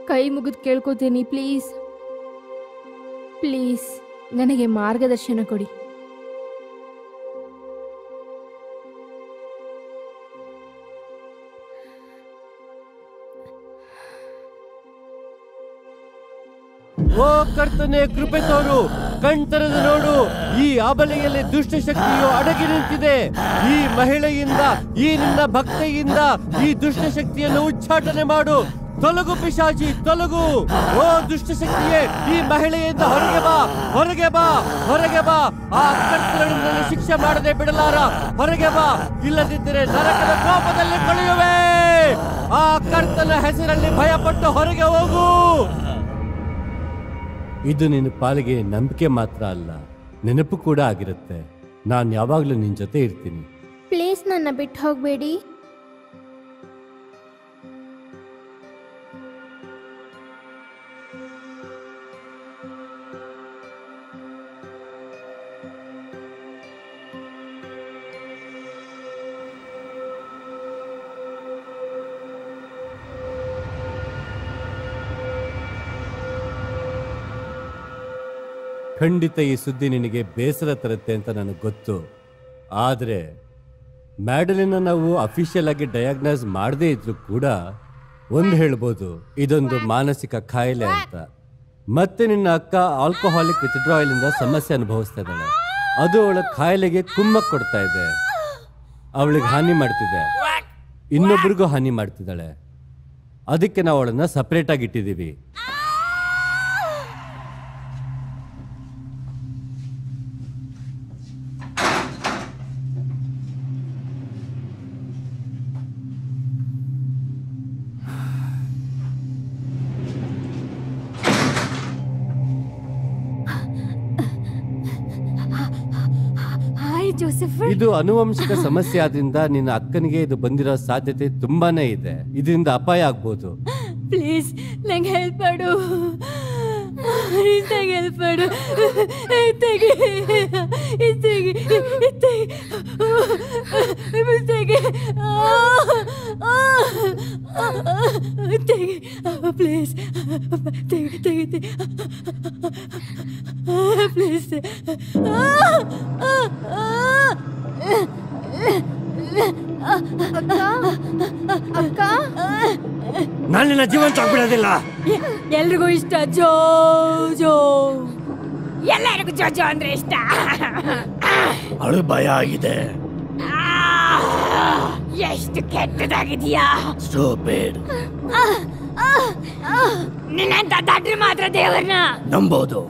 ಕೈ ಮುಗಿದು ಕೇಳ್ಕೊತೀನಿ, ಪ್ಲೀಸ್ ಪ್ಲೀಸ್ ನನಗೆ ಮಾರ್ಗದರ್ಶನ ಕೊಡಿ. ಓ ಕರ್ತನೆ, ಕೃಪೆ ತೋರು, ಕಣ್ತರದ ನೋಡು. ಈ ಅಬಲೆಯಲ್ಲಿ ದುಷ್ಟ ಶಕ್ತಿಯು ಅಡಗಿ ನಿಂತಿದೆ. ಈ ಮಹಿಳೆಯಿಂದ, ಈ ನಿನ್ನ ಭಕ್ತೆಯಿಂದ ಈ ದುಷ್ಟ ಶಕ್ತಿಯನ್ನು ಉಚ್ಚಾಟನೆ ಮಾಡು. ತೊಲಗು ಪಿಶಾಚಿ, ತೊಲಗು. ಓ ದುಷ್ಟ ಶಕ್ತಿಯೇ, ಈ ಮಹಿಳೆಯಿಂದ ಹೊರಗೆ ಬಾ, ಹೊರಗೆ ಬಾ, ಹೊರಗೆ ಬಾ. ಆ ಕರ್ತನನ್ನು ಶಿಕ್ಷೆ ಮಾಡದೆ ಬಿಡಲಾರ. ಹೊರಗೆ ಬಾ, ಇಲ್ಲದಿದ್ದರೆ ನರಕದ ಕೋಪದಲ್ಲಿ ಕೊಳೆಯುವೆ. ಆ ಕರ್ತನ ಹೆಸರಲ್ಲಿ ಭಯಪಟ್ಟು ಹೊರಗೆ ಹೋಗು. ಇದು ನಿನ್ನ ಪಾಲಿಗೆ ನಂಬಿಕೆ ಮಾತ್ರ ಅಲ್ಲ, ನೆನಪು ಕೂಡ ಆಗಿರುತ್ತೆ. ನಾನು ಯಾವಾಗಲೂ ನಿನ್ನ ಜೊತೆ ಇರ್ತೀನಿ. ಪ್ಲೀಸ್ ನನ್ನ ಬಿಟ್ಟು ಹೋಗಬೇಡಿ. ಖಂಡಿತ ಈ ಸುದ್ದಿ ನಿನಗೆ ಬೇಸರ ತರುತ್ತೆ ಅಂತ ನನಗೆ ಗೊತ್ತು. ಆದರೆ ಮ್ಯಾಡಲಿನ ನಾವು ಅಫಿಷಿಯಲ್ ಆಗಿ ಡಯಾಗ್ನೈಸ್ ಮಾಡದೇ ಇದ್ರೂ ಕೂಡ ಒಂದು ಹೇಳ್ಬೋದು, ಇದೊಂದು ಮಾನಸಿಕ ಕಾಯಿಲೆ ಅಂತ. ಮತ್ತೆ ನಿನ್ನ ಅಕ್ಕ ಆಲ್ಕೋಹಾಲಿಕ್ ವಿತ್ಡ್ರಾಯಲ್ ಇಂದ ಸಮಸ್ಯೆ ಅನುಭವಿಸ್ತಾ ಇದ್ದಾಳೆ. ಅದು ಅವಳ ಕಾಯಿಲೆಗೆ ಕುಮ್ಮಕ್ ಕೊಡ್ತಾ ಇದೆ, ಅವಳಿಗೆ ಹಾನಿ ಮಾಡ್ತಿದೆ, ಇನ್ನೊಬ್ಬರಿಗೂ ಹಾನಿ ಮಾಡ್ತಿದ್ದಾಳೆ. ಅದಕ್ಕೆ ನಾವು ಅವಳನ್ನ ಸಪ್ರೇಟ್ ಆಗಿ ಇಟ್ಟಿದ್ದೀವಿ. ಇದು ಅನುವಂಶಿಕ ಸಮಸ್ಯೆ ಆದ್ರಿಂದ ನಿನ್ನ ಅಕ್ಕನಿಗೆ ಇದು ಬಂದಿರೋ ಸಾಧ್ಯತೆ ತುಂಬಾನೇ ಇದೆ. ಇದರಿಂದ ಅಪಾಯ ಆಗ್ಬೋದು. ಪ್ಲೀಸ್ ನಂಗೆ ಹೆಲ್ಪ್ ಮಾಡು, ಹೆಲ್ಪ್ ಮಾಡು. Please please. ಅಕ್ಕ, ನಾನು ನಿನ್ನ ಜೀವಂತ ಆಗ್ಬಿಡೋದಿಲ್ಲ. ಎಲ್ರಿಗೂ ಇಷ್ಟ ಜೋ ಜೋ, ಎಲ್ಲರಿಗೂ ಜೋ ಜೋ ಅಂದ್ರೆ ಇಷ್ಟ. ಅವಳು ಭಯ ಆಗಿದೆ. ಎಷ್ಟು ಕೆಟ್ಟದಾಗಿದೆಯಾ. ಸ್ಟೂಪಿಡ್. ನಿನ್ನಂತ ದಡ್ರು ಮಾತ್ರ ದೇವರನ್ನ ನಂಬೋದು.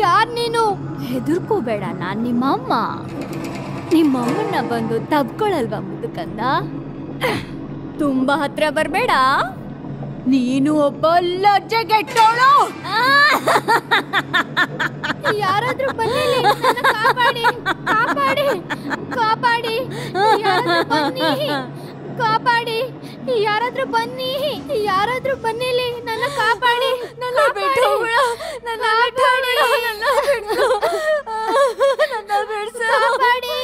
ಯಾರ್ ನೀನು? ಹೆದರ್ಕೋಬೇಡ, ನಾನ್ ನಿಮ್ಮಮ್ಮ. ನಿಮ್ಮಮ್ಮನ್ನ ಬಂದು ತಬ್ಕೊಳಲ್ವಾ ಮುದುಕಂದ? ತುಂಬಾ ಹತ್ರ ಬರ್ಬೇಡ. ನೀನು ಒಬ್ಬ ಲಜ್ಜೆಗೆಟ್ಟವಳು. ಯಾರಾದ್ರೂ ಬನ್ನಿ, ಕಾಪಾಡಿ ಕಾಪಾಡಿ ಕಾಪಾಡಿ. ಯಾರಾದ್ರೂ ಬನ್ನಿ, ಕಾಪಾಡಿ. ಯಾರಾದ್ರೂ ಬನ್ನಿ, ಯಾರಾದ್ರೂ ಬನ್ನಿಲಿ, ನನ್ನ ಕಾಪಾಡಿ. ನನ್ನ ಬಿಟ್ಟು ನನ್ನ ಕಾಪಾಡಿ, ನನ್ನ ಬಿಡ್ಸು, ಕಾಪಾಡಿ.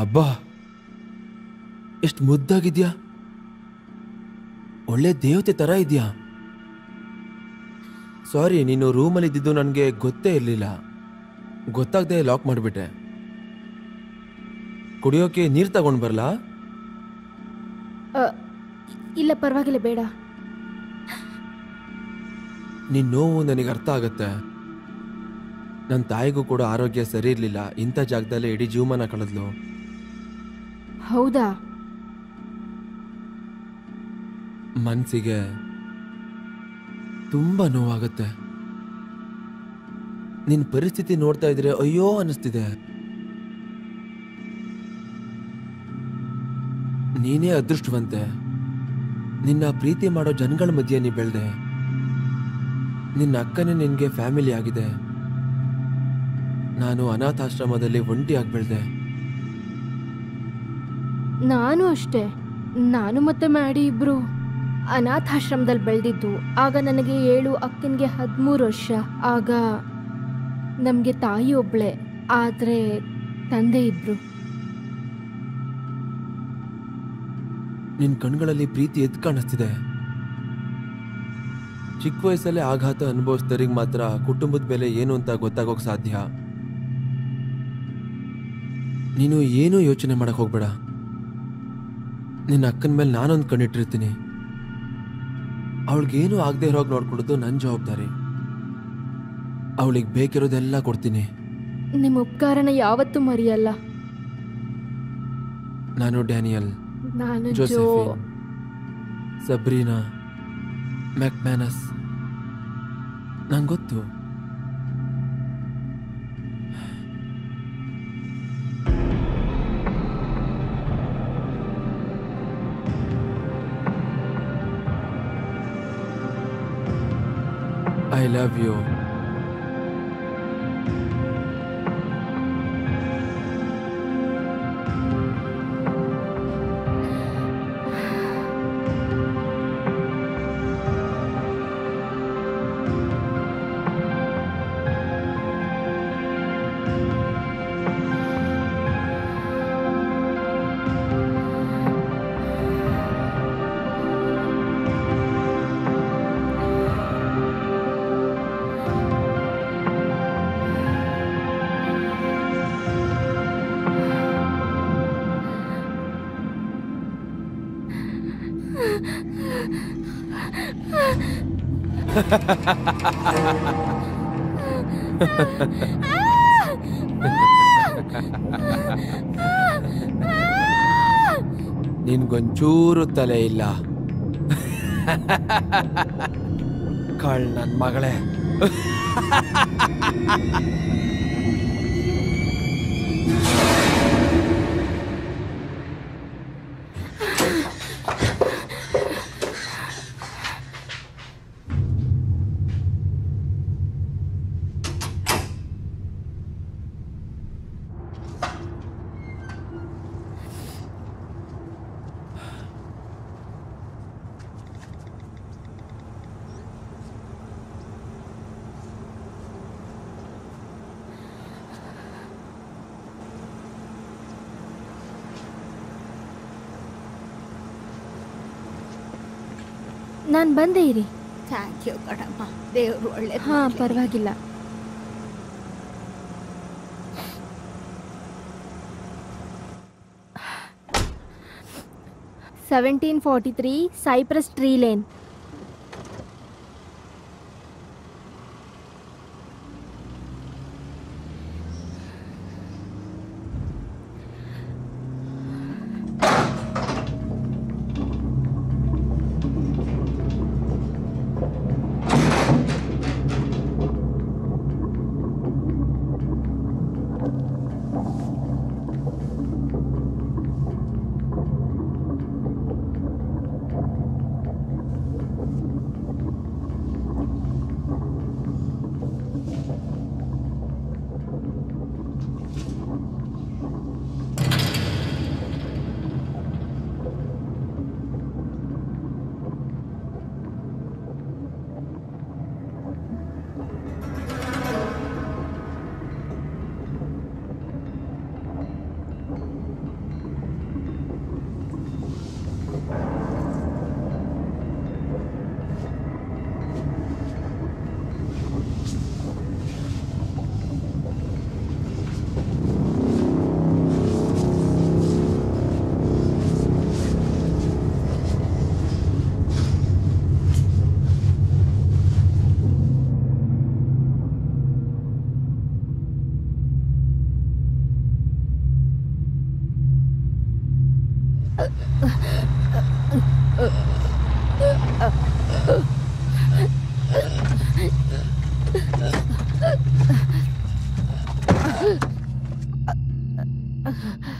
ಅಬ್ಬಾ, ಎಷ್ಟು ಮುದ್ದಾಗಿದ್ಯಾ, ಒಳ್ಳೆ ದೇವತೆ ತರ ಇದೆಯಾ. ಸಾರಿ, ನೀನು ರೂಮಲ್ಲಿ ಇದ್ದಿದ್ದು ನನಗೆ ಗೊತ್ತೇ ಇರಲಿಲ್ಲ. ಗೊತ್ತಾಗದೆ ಲಾಕ್ ಮಾಡಿಬಿಟ್ಟೆ. ಕುಡಿಯೋಕೆ ನೀರು ತಗೊಂಡು ಬರಲಾ? ಇಲ್ಲ ಪರವಾಗಿಲ್ಲ, ಬೇಡ. ನಿನ್ನ ನೋವು ನನಗೆ ಅರ್ಥ ಆಗತ್ತೆ. ನನ್ನ ತಾಯಿಗೂ ಕೂಡ ಆರೋಗ್ಯ ಸರಿ ಇರಲಿಲ್ಲ. ಇಂಥ ಜಾಗದಲ್ಲೇ ಇಡೀ ಜೀವಮಾನ ಕಳೆದ್ಲು. ಹೌದಾ? ಮನ್ಸಿಗೆ ತುಂಬಾ ನೋವಾಗುತ್ತೆ. ನಿನ್ ಪರಿಸ್ಥಿತಿ ನೋಡ್ತಾ ಇದ್ರೆ ಅಯ್ಯೋ ಅನಿಸ್ತಿದೆ. ನೀನೇ ಅದೃಷ್ಟವಂತೆ. ನಿನ್ನ ಪ್ರೀತಿ ಮಾಡೋ ಜನಗಳ ಮಧ್ಯೆ ನೀ ಬೆಳೆದೆ. ನಿನ್ನ ಅಕ್ಕನೇ ನಿನ್ಗೆ ಫ್ಯಾಮಿಲಿ ಆಗಿದೆ. ನಾನು ಅನಾಥಾಶ್ರಮದಲ್ಲಿ ಒಂಟಿಯಾಗಿ ಬೆಳೆದೆ. ನಾನು ಅಷ್ಟೇ. ನಾನು ಮತ್ತೆ ಮ್ಯಾಡಿ ಇಬ್ರು ಅನಾಥಾಶ್ರಮದಲ್ಲಿ ಬೆಳೆದಿದ್ದು. ಆಗ ನನಗೆ 7, ಅಕ್ಕನಿಗೆ 13 ವರ್ಷ. ಆಗ ನಮಗೆ ತಾಯಿ ಒಬ್ಳೆ, ಆದ್ರೆ ತಂದೆ ಇಬ್ರು. ನಿನ್ ಕಣ್ಗಳಲ್ಲಿ ಪ್ರೀತಿ ಎದ್ದು ಕಾಣಿಸ್ತಿದೆ. ಚಿಕ್ಕ ವಯಸ್ಸಲ್ಲೇ ಆಘಾತ ಅನುಭವಿಸಿದವರಿಗೆ ಮಾತ್ರ ಕುಟುಂಬದ ಬೆಲೆ ಏನು ಅಂತ ಗೊತ್ತಾಗೋಕ್ ಸಾಧ್ಯ. ನೀನು ಏನೂ ಯೋಚನೆ ಮಾಡಕ್ ಹೋಗ್ಬೇಡ. ನಿನ್ನ ಅಕ್ಕನ ಮೇಲೆ ನಾನೊಂದು ಕಣ್ಣಿಟ್ಟಿರ್ತೀನಿ. ಅವಳಿಗೇನು ಆಗದೆ ಇರೋಗ್ ನೋಡ್ಕೊಳ್ಳೋದು ನನ್ನ ಜವಾಬ್ದಾರಿ. ಅವಳಿಗೆ ಬೇಕಿರೋದೆಲ್ಲ ಕೊಡ್ತೀನಿ. ನಿಮ್ಮ ಉಪಕಾರನ ಯಾವತ್ತೂ ಮರೆಯಲ್ಲ. ನಾನು ಡ್ಯಾನಿಯಲ್, ನಾನು ಜೋಸೆಫಿನ್, ಸಬ್ರೀನಾ, ಮ್ಯಾಕ್ಮ್ಯಾನಸ್. ನಂಗೆ ಗೊತ್ತು. I love you. ನಿನ್ಗೊಂಚೂರು ತಲೆ ಇಲ್ಲ. ಕಳ್ ನನ್ ಮಗಳೇ. ನಾನು ಬಂದೆ ಇರಿ. ಥ್ಯಾಂಕ್ ಯು ಕಣಮ್ಮ, ದೇವರು ಒಳ್ಳೆ. ಹಾ, ಪರವಾಗಿಲ್ಲ. $1743 Cypress Tree Lane.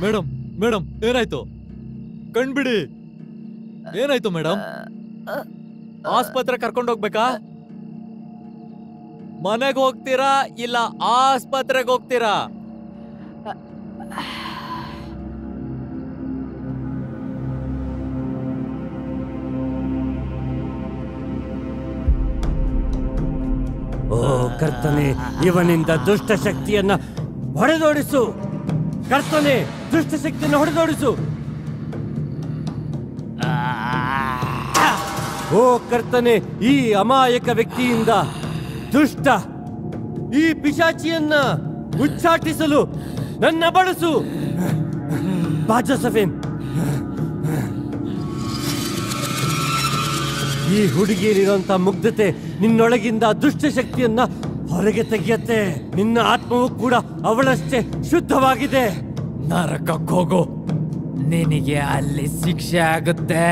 Madam madam ಏನಾಯ್ತು? ಕಣ್ಬಿಡಿ. ಏನಾಯ್ತು ಮೇಡಮ್? ಆಸ್ಪತ್ರೆ ಕರ್ಕೊಂಡೋಗ್ಬೇಕಾ? ಮನೆಗೆ ಹೋಗ್ತೀರಾ ಇಲ್ಲ ಆಸ್ಪತ್ರೆಗೆ ಹೋಗ್ತೀರಾ? ಓ ಕರ್ತನೆ, ಇವನಿಂದ ದುಷ್ಟ ಶಕ್ತಿಯನ್ನ ಹೊಡೆದೋಡಿಸು. ಕರ್ತನೆ, ದುಷ್ಟ ಶಕ್ತಿಯನ್ನು ಹೊಡೆದೋಡಿಸು. ಓ ಕರ್ತನೆ, ಈ ಅಮಾಯಕ ವ್ಯಕ್ತಿಯಿಂದ ದುಷ್ಟ ಈ ಪಿಶಾಚಿಯನ್ನ ಉಚ್ಚಾಟಿಸಲು ನನ್ನ ಬಳಸು. ಬಾ ಜೋಸೆಫಿನ್. ಈ ಹುಡುಗಿಯಲ್ಲಿರುವಂತ ಮುಗ್ಧತೆ ನಿನ್ನೊಳಗಿಂದ ದುಷ್ಟ ಶಕ್ತಿಯನ್ನ ಹೊರಗೆ ತೆಗೆಯತ್ತೆ. ನಿನ್ನ ಆತ್ಮವು ಕೂಡ ಅವಳಷ್ಟೇ ಶುದ್ಧವಾಗಿದೆ. ನರಕಕ್ಕೆ ಹೋಗು, ನಿನಗೆ ಅಲ್ಲಿ ಶಿಕ್ಷೆ ಆಗುತ್ತೆ.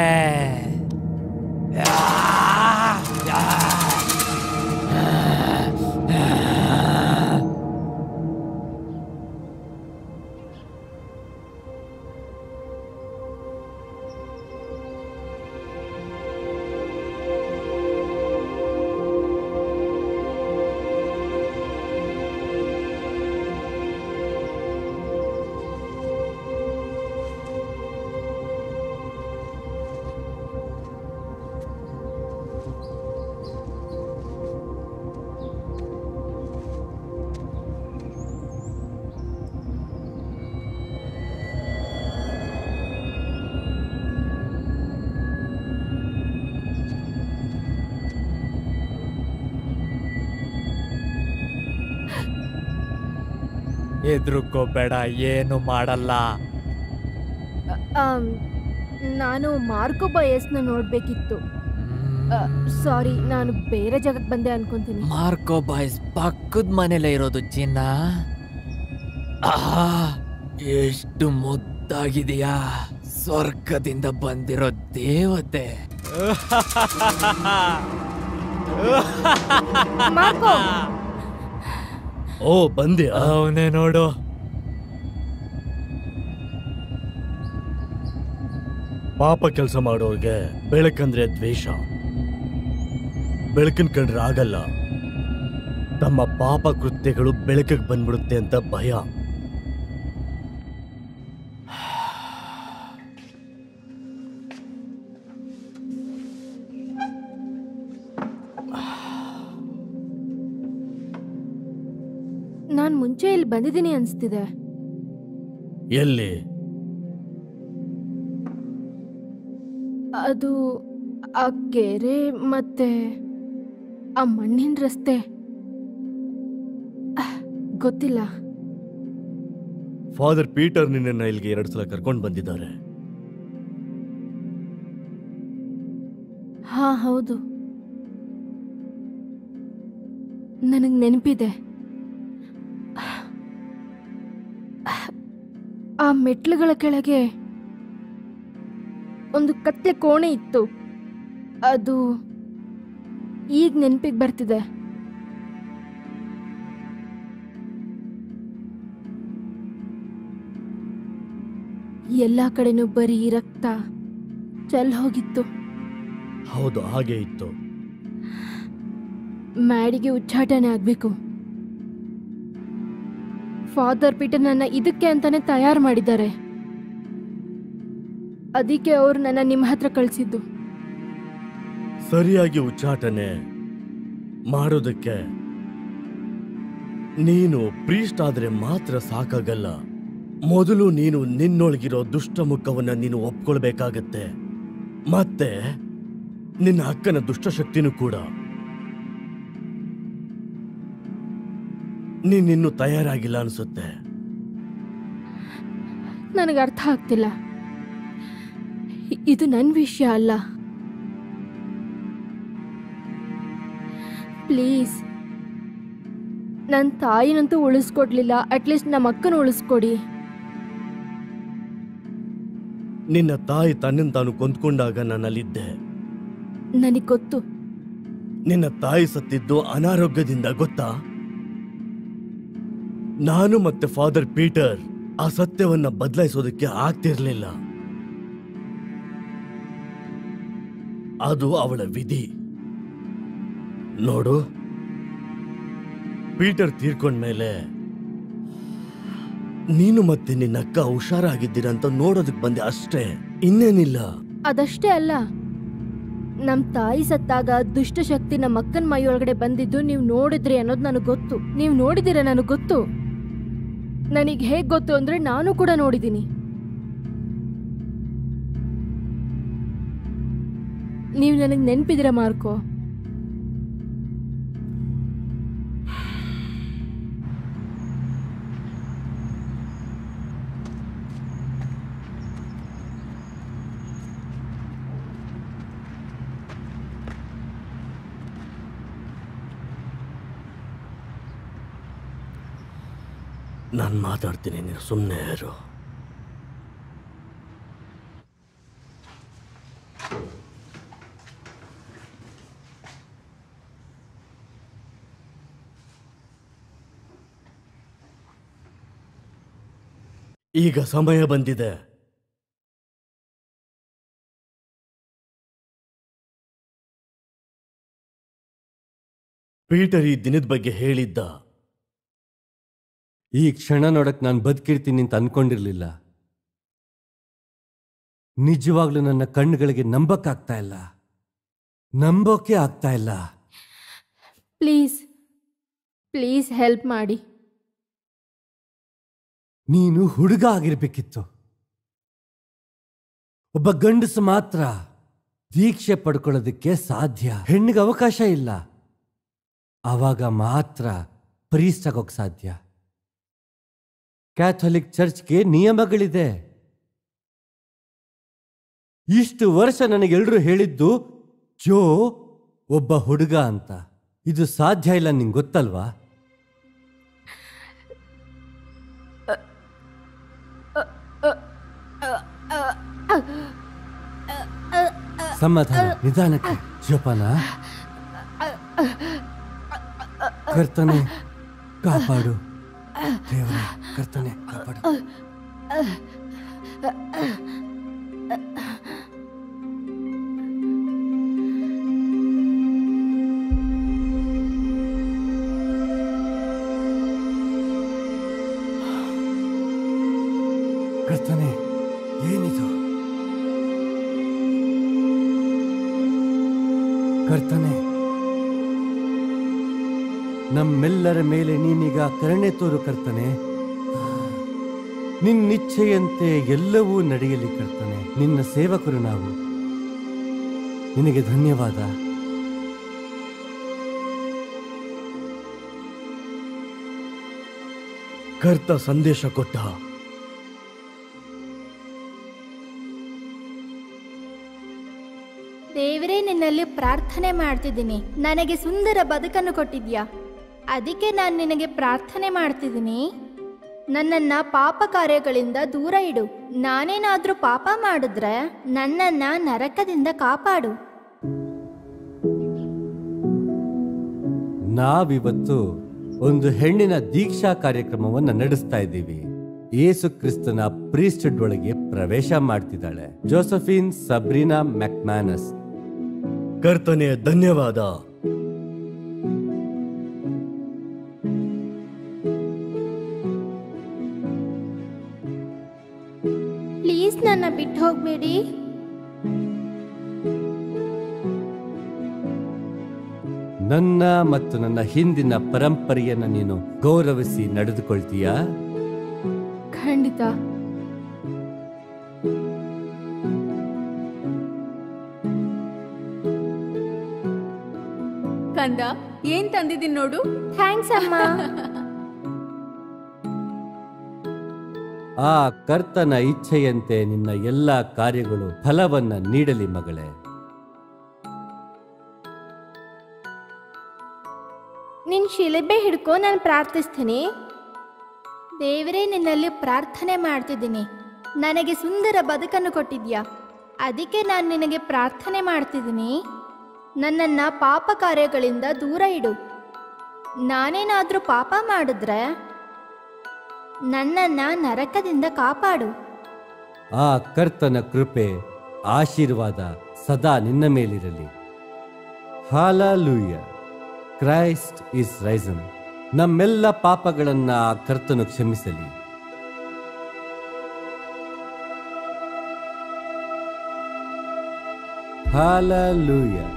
ಹೆದ್ರುಕೋಬೇಡ, ಏನು ಮಾಡಲ್ಲ. ನಾನು ಮಾರ್ಕೋ ಬಯಸ್ನ ನೋಡ್ಬೇಕಿತ್ತು. ಸಾರಿ, ನಾನು ಬೇರೆ ಜಾಗಕ್ಕೆ ಬಂದೆ ಅನ್ಕೊಂತೀನಿ. ಮಾರ್ಕೋ ಬಾಯ್ಸ್ ಪಕ್ಕದ ಮನೇಲೆ ಇರೋದು ಚಿನ್ನ. ಎಷ್ಟು ಮುದ್ದಾಗಿದೆಯಾ, ಸ್ವರ್ಗದಿಂದ ಬಂದಿರೋ ದೇವತೆ. ಮಾರ್ಕೋ, ಓ ಬಂದೆ. ಅವನೇ ನೋಡು. ಪಾಪ ಕೆಲಸ ಮಾಡೋರ್ಗೆ ಬೆಳಕಂದ್ರೆ ದ್ವೇಷ, ಬೆಳಕನ್ ಕಂಡ್ರೆ ಆಗಲ್ಲ. ತಮ್ಮ ಪಾಪ ಕೃತ್ಯಗಳು ಬೆಳಕಿಗೆ ಬಂದ್ಬಿಡುತ್ತೆ ಅಂತ ಭಯ. ನಾನ್ ಮುಂಚೆ ಇಲ್ಲಿ ಬಂದಿದ್ದೀನಿ ಅನ್ಸ್ತಿದೆ. ಎಲ್ಲಿ? ಅದು ಆ ಕೆರೆ ಮತ್ತೆ ಆ ಮಣ್ಣಿನ ರಸ್ತೆ. ಗೊತ್ತಿಲ್ಲ. ಫಾದರ್ ಪೀಟರ್ ನಿನ್ನ ಇಲ್ಲಿಗೆ 2 ಸಲ ಕರ್ಕೊಂಡು ಬಂದಿದ್ದಾರೆ. ಹಾ ಹೌದು, ನನಗ್ ನೆನಪಿದೆ. ಆ ಮೆಟ್ಲುಗಳ ಕೆಳಗೆ ಒಂದು ಕತ್ಲೆ ಕೋಣೆ ಇತ್ತು. ಅದು ಈಗ ನೆನಪಿಗೆ ಬರ್ತಿದೆ. ಎಲ್ಲಾ ಕಡೆನೂ ಬರೀ ರಕ್ತ ಚೆಲ್ ಹೋಗಿತ್ತು. ಹೌದು, ಹಾಗೆ ಇತ್ತು. ಮ್ಯಾಡಿಗೆ ಉಚ್ಚಾಟನೆ ಆಗ್ಬೇಕು. ಫಾದರ್ ಪೀಟರ್ ನನ್ನ ಇದಕ್ಕೆ ಅಂತಾನೆ ತಯಾರು ಮಾಡಿದ್ದಾರೆ. ಅದಕ್ಕೆ ಅವ್ರು ನನ್ನ ನಿಮ್ಮ ಹತ್ರ ಕಳಿಸಿದ್ದು. ಸರಿಯಾಗಿ ಉಚ್ಚಾಟನೆ ಮಾಡೋದಕ್ಕೆ ನೀನು ಪ್ರೀಸ್ಟ್ ಆದ್ರೆ ಮಾತ್ರ ಸಾಕಾಗಲ್ಲ. ಮೊದಲು ನೀನು ನಿನ್ನೊಳಗಿರೋ ದುಷ್ಟ ಮುಖವನ್ನ ನೀನು ಒಪ್ಕೊಳ್ಬೇಕಾಗತ್ತೆ. ಮತ್ತೆ ನಿನ್ನ ಅಕ್ಕನ ದುಷ್ಟಶಕ್ತಿನೂ ಕೂಡ. ನೀನಿನ್ನೂ ತಯಾರಾಗಿಲ್ಲ ಅನ್ಸುತ್ತೆ. ನನಗೆ ಅರ್ಥ ಆಗ್ತಿಲ್ಲ. ಇದು ನನ್ನ ವಿಷಯ ಅಲ್ಲ. ಪ್ಲೀಸ್, ನನ್ನ ತಾಯಿನಂತೂ ಉಳಿಸ್ಕೊಡ್ಲಿಲ್ಲ, ಅಟ್ಲೀಸ್ಟ್ ನಮ್ಮ ಅಕ್ಕನ ಉಳಿಸ್ಕೊಡಿ. ನಿನ್ನ ತಾಯಿ ತನ್ನನ್ನು ತಾನು ಕೊಂದ್ಕೊಂಡಾಗ ನಾನಲ್ಲಿದ್ದೆ. ನನಗೆ ಗೊತ್ತು. ನಿನ್ನ ತಾಯಿ ಸತ್ತಿದ್ದು ಅನಾರೋಗ್ಯದಿಂದ, ಗೊತ್ತಾ? ನಾನು ಮತ್ತೆ ಫಾದರ್ ಪೀಟರ್ ಆ ಸತ್ಯವನ್ನ ಬದಲಾಯಿಸೋದಕ್ಕೆ ಆಗ್ತಿರ್ಲಿಲ್ಲ. ಅದು ಅವಳ ವಿಧಿ. ನೋಡು, ಪೀಟರ್ ತೀರ್ಕೊಂಡ್ಮೇಲೆ ನೀನು ಮತ್ತೆ ನಿನ್ನಕ್ಕ ಹುಷಾರಾಗಿದ್ದೀರ ಅಂತ ನೋಡೋದಕ್ ಬಂದೆ ಅಷ್ಟೇ, ಇನ್ನೇನಿಲ್ಲ. ಅದಷ್ಟೇ ಅಲ್ಲ, ನಮ್ ತಾಯಿ ಸತ್ತಾಗ ದುಷ್ಟಶಕ್ತಿ ನಮ್ಮ ಅಕ್ಕನ ಮೈಯೊಳಗಡೆ ಬಂದಿದ್ದು ನೀವು ನೋಡಿದ್ರಿ ಅನ್ನೋದು ನನಗೆ ಗೊತ್ತು. ನೀವು ನೋಡಿದಿರ ನನಗೆ ಗೊತ್ತು. ನನಗೆ ಹೇಗ್ ಗೊತ್ತು ಅಂದ್ರೆ ನಾನು ಕೂಡ ನೋಡಿದ್ದೀನಿ. ನೀವು ನನಗೆ ನೆನ್ಪಿದಿರ ಮಾರ್ಕೋ? ನಾನು ಮಾತಾಡ್ತೀನಿ, ನೀನು ಸುಮ್ಮನೆ ಇರು. ಈಗ ಸಮಯ ಬಂದಿದೆ. ಪೀಟರ್ ಈ ದಿನದ ಬಗ್ಗೆ ಹೇಳಿದ್ದ. ಈ ಕ್ಷಣ ನೋಡಕ್ ನಾನು ಬದುಕಿರ್ತೀನಿ ಅಂತ ಅನ್ಕೊಂಡಿರ್ಲಿಲ್ಲ. ನಿಜವಾಗ್ಲೂ ನನ್ನ ಕಣ್ಣುಗಳಿಗೆ ನಂಬಕ್ಕಾಗ್ತಾ ಇಲ್ಲ, ನಂಬೋಕೆ ಆಗ್ತಾ ಇಲ್ಲ. ಪ್ಲೀಸ್ ಪ್ಲೀಸ್ ಹೆಲ್ಪ್ ಮಾಡಿ. ನೀನು ಹುಡುಗ ಆಗಿರ್ಬೇಕಿತ್ತು. ಒಬ್ಬ ಗಂಡಸು ಮಾತ್ರ ದೀಕ್ಷೆ ಪಡ್ಕೊಳ್ಳೋದಕ್ಕೆ ಸಾಧ್ಯ, ಹೆಣ್ಣಿಗೆ ಅವಕಾಶ ಇಲ್ಲ. ಆವಾಗ ಮಾತ್ರ ಪ್ರೀಸ್ಟ್ ಆಗೋಕ್ ಸಾಧ್ಯ. ಕ್ಯಾಥೋಲಿಕ್ ಚರ್ಚ್ಗೆ ನಿಯಮಗಳಿದೆ. ಇಷ್ಟು ವರ್ಷ ನನಗೆಲ್ಲರೂ ಹೇಳಿದ್ದು ಜೋ ಒಬ್ಬ ಹುಡುಗ ಅಂತ. ಇದು ಸಾಧ್ಯ ಇಲ್ಲ, ನಿಂಗೆ ಗೊತ್ತಲ್ವಾ? ಸಮಾಧಾನ, ನಿಧಾನಕ್ಕೆ. ಜೋಪಾನ. ಕರ್ತನೆ ಕಾಪಾಡು, ದೇವರೇ ಕರ್ತನೆ ಕಾಪಾಡು. ಕರ್ತನೆ, ಏನಿದು? ಕರ್ತನೆ, ನಮ್ಮೆಲ್ಲರ ಮೇಲೆ ನೀನೀಗ ಕರುಣೆ ತೋರು ಕರ್ತನೆ. ನಿನ್ನಿಚ್ಛೆಯಂತೆ ಎಲ್ಲವೂ ನಡೆಯಲಿ ಕರ್ತನೆ. ನಿನ್ನ ಸೇವಕರು ನಾವು. ನಿನಗೆ ಧನ್ಯವಾದ. ಕರ್ತ ಸಂದೇಶ ಕೊಟ್ಟ. ದೇವರೇ, ನಿನ್ನಲ್ಲಿ ಪ್ರಾರ್ಥನೆ ಮಾಡ್ತಿದ್ದೀನಿ. ನನಗೆ ಸುಂದರ ಬದುಕನ್ನು ಕೊಟ್ಟಿದ್ಯಾ, ಅದಕ್ಕೆ ನಾನು ನಿನಗೆ ಪ್ರಾರ್ಥನೆ ಮಾಡ್ತಿದ್ದೀನಿ. ನನ್ನನ್ನ ಪಾಪ ಕಾರ್ಯಗಳಿಂದ ದೂರ ಇಡು. ನಾನೇನಾದ್ರೂ ಪಾಪ ಮಾಡಿದ್ರೆ ನನ್ನನ್ನ ನರಕದಿಂದ ಕಾಪಾಡು. ನಾವಿವತ್ತು ಒಂದು ಹೆಣ್ಣಿನ ದೀಕ್ಷಾ ಕಾರ್ಯಕ್ರಮವನ್ನು ನಡೆಸ್ತಾ ಇದ್ದೀವಿ. ಯೇಸು ಕ್ರಿಸ್ತನ ಪ್ರೀಸ್ಟ್ಹುಡ್ ಒಳಗೆ ಪ್ರವೇಶ ಮಾಡ್ತಿದ್ದಾಳೆ ಜೋಸಫಿನ್ ಸಬ್ರಿನಾ ಮ್ಯಾಕ್ಮ್ಯಾನಸ್. ಕರ್ತನೆ ಧನ್ಯವಾದ. ಪ್ಲೀಸ್ ನನ್ನ ಬಿಟ್ಟು ಹೋಗ್ಬೇಡಿ. ನನ್ನ ಮತ್ತು ನನ್ನ ಹಿಂದಿನ ಪರಂಪರೆಯನ್ನು ನೀನು ಗೌರವಿಸಿ ನಡೆದುಕೊಳ್ತೀಯಾ? ಖಂಡಿತ. ಕಂದ, ಏನ್ ತಂದಿದ್ದೀನಿ ನೋಡು. ಥ್ಯಾಂಕ್ಸ್ ಅಮ್ಮ. ಆ ಕರ್ತನ ಇಚ್ಛೆಯಂತೆ ನಿನ್ನ ಎಲ್ಲ ಕಾರ್ಯಗಳು ಫಲವನ್ನ ನೀಡಲಿ ಮಗಳೇ. ನಿನ್ ಶಿಲೆಬೆ ಹಿಡ್ಕೊ, ನಾನು ಪ್ರಾರ್ಥಿಸ್ತೀನಿ. ದೇವರೇ, ನಿನ್ನಲ್ಲಿ ಪ್ರಾರ್ಥನೆ ಮಾಡ್ತಿದ್ದೀನಿ. ನನಗೆ ಸುಂದರ ಬದುಕನ್ನು ಕೊಟ್ಟಿದ್ಯಾ, ಅದಕ್ಕೆ ನಾನು ನಿನಗೆ ಪ್ರಾರ್ಥನೆ ಮಾಡ್ತಿದ್ದೀನಿ. ನನ್ನನ್ನ ಪಾಪ ಕಾರ್ಯಗಳಿಂದ ದೂರ ಇಡು. ನಾನೇನಾದ್ರೂ ಪಾಪ ಮಾಡಿದ್ರೆ ನನ್ನನ್ನ ನರಕದಿಂದ ಕಾಪಾಡು. ಆ ಕರ್ತನ ಕೃಪೆ ಆಶೀರ್ವಾದ ಸದಾ ನಿನ್ನ ಮೇಲಿರಲಿ. ಹಾಲೆಲೂಯಾ. Christ is resin. ನಮ್ಮೆಲ್ಲ ಪಾಪಗಳನ್ನ ಆ ಕರ್ತನು ಕ್ಷಮಿಸಲಿ. ಹಾಲೆಲೂಯಾ.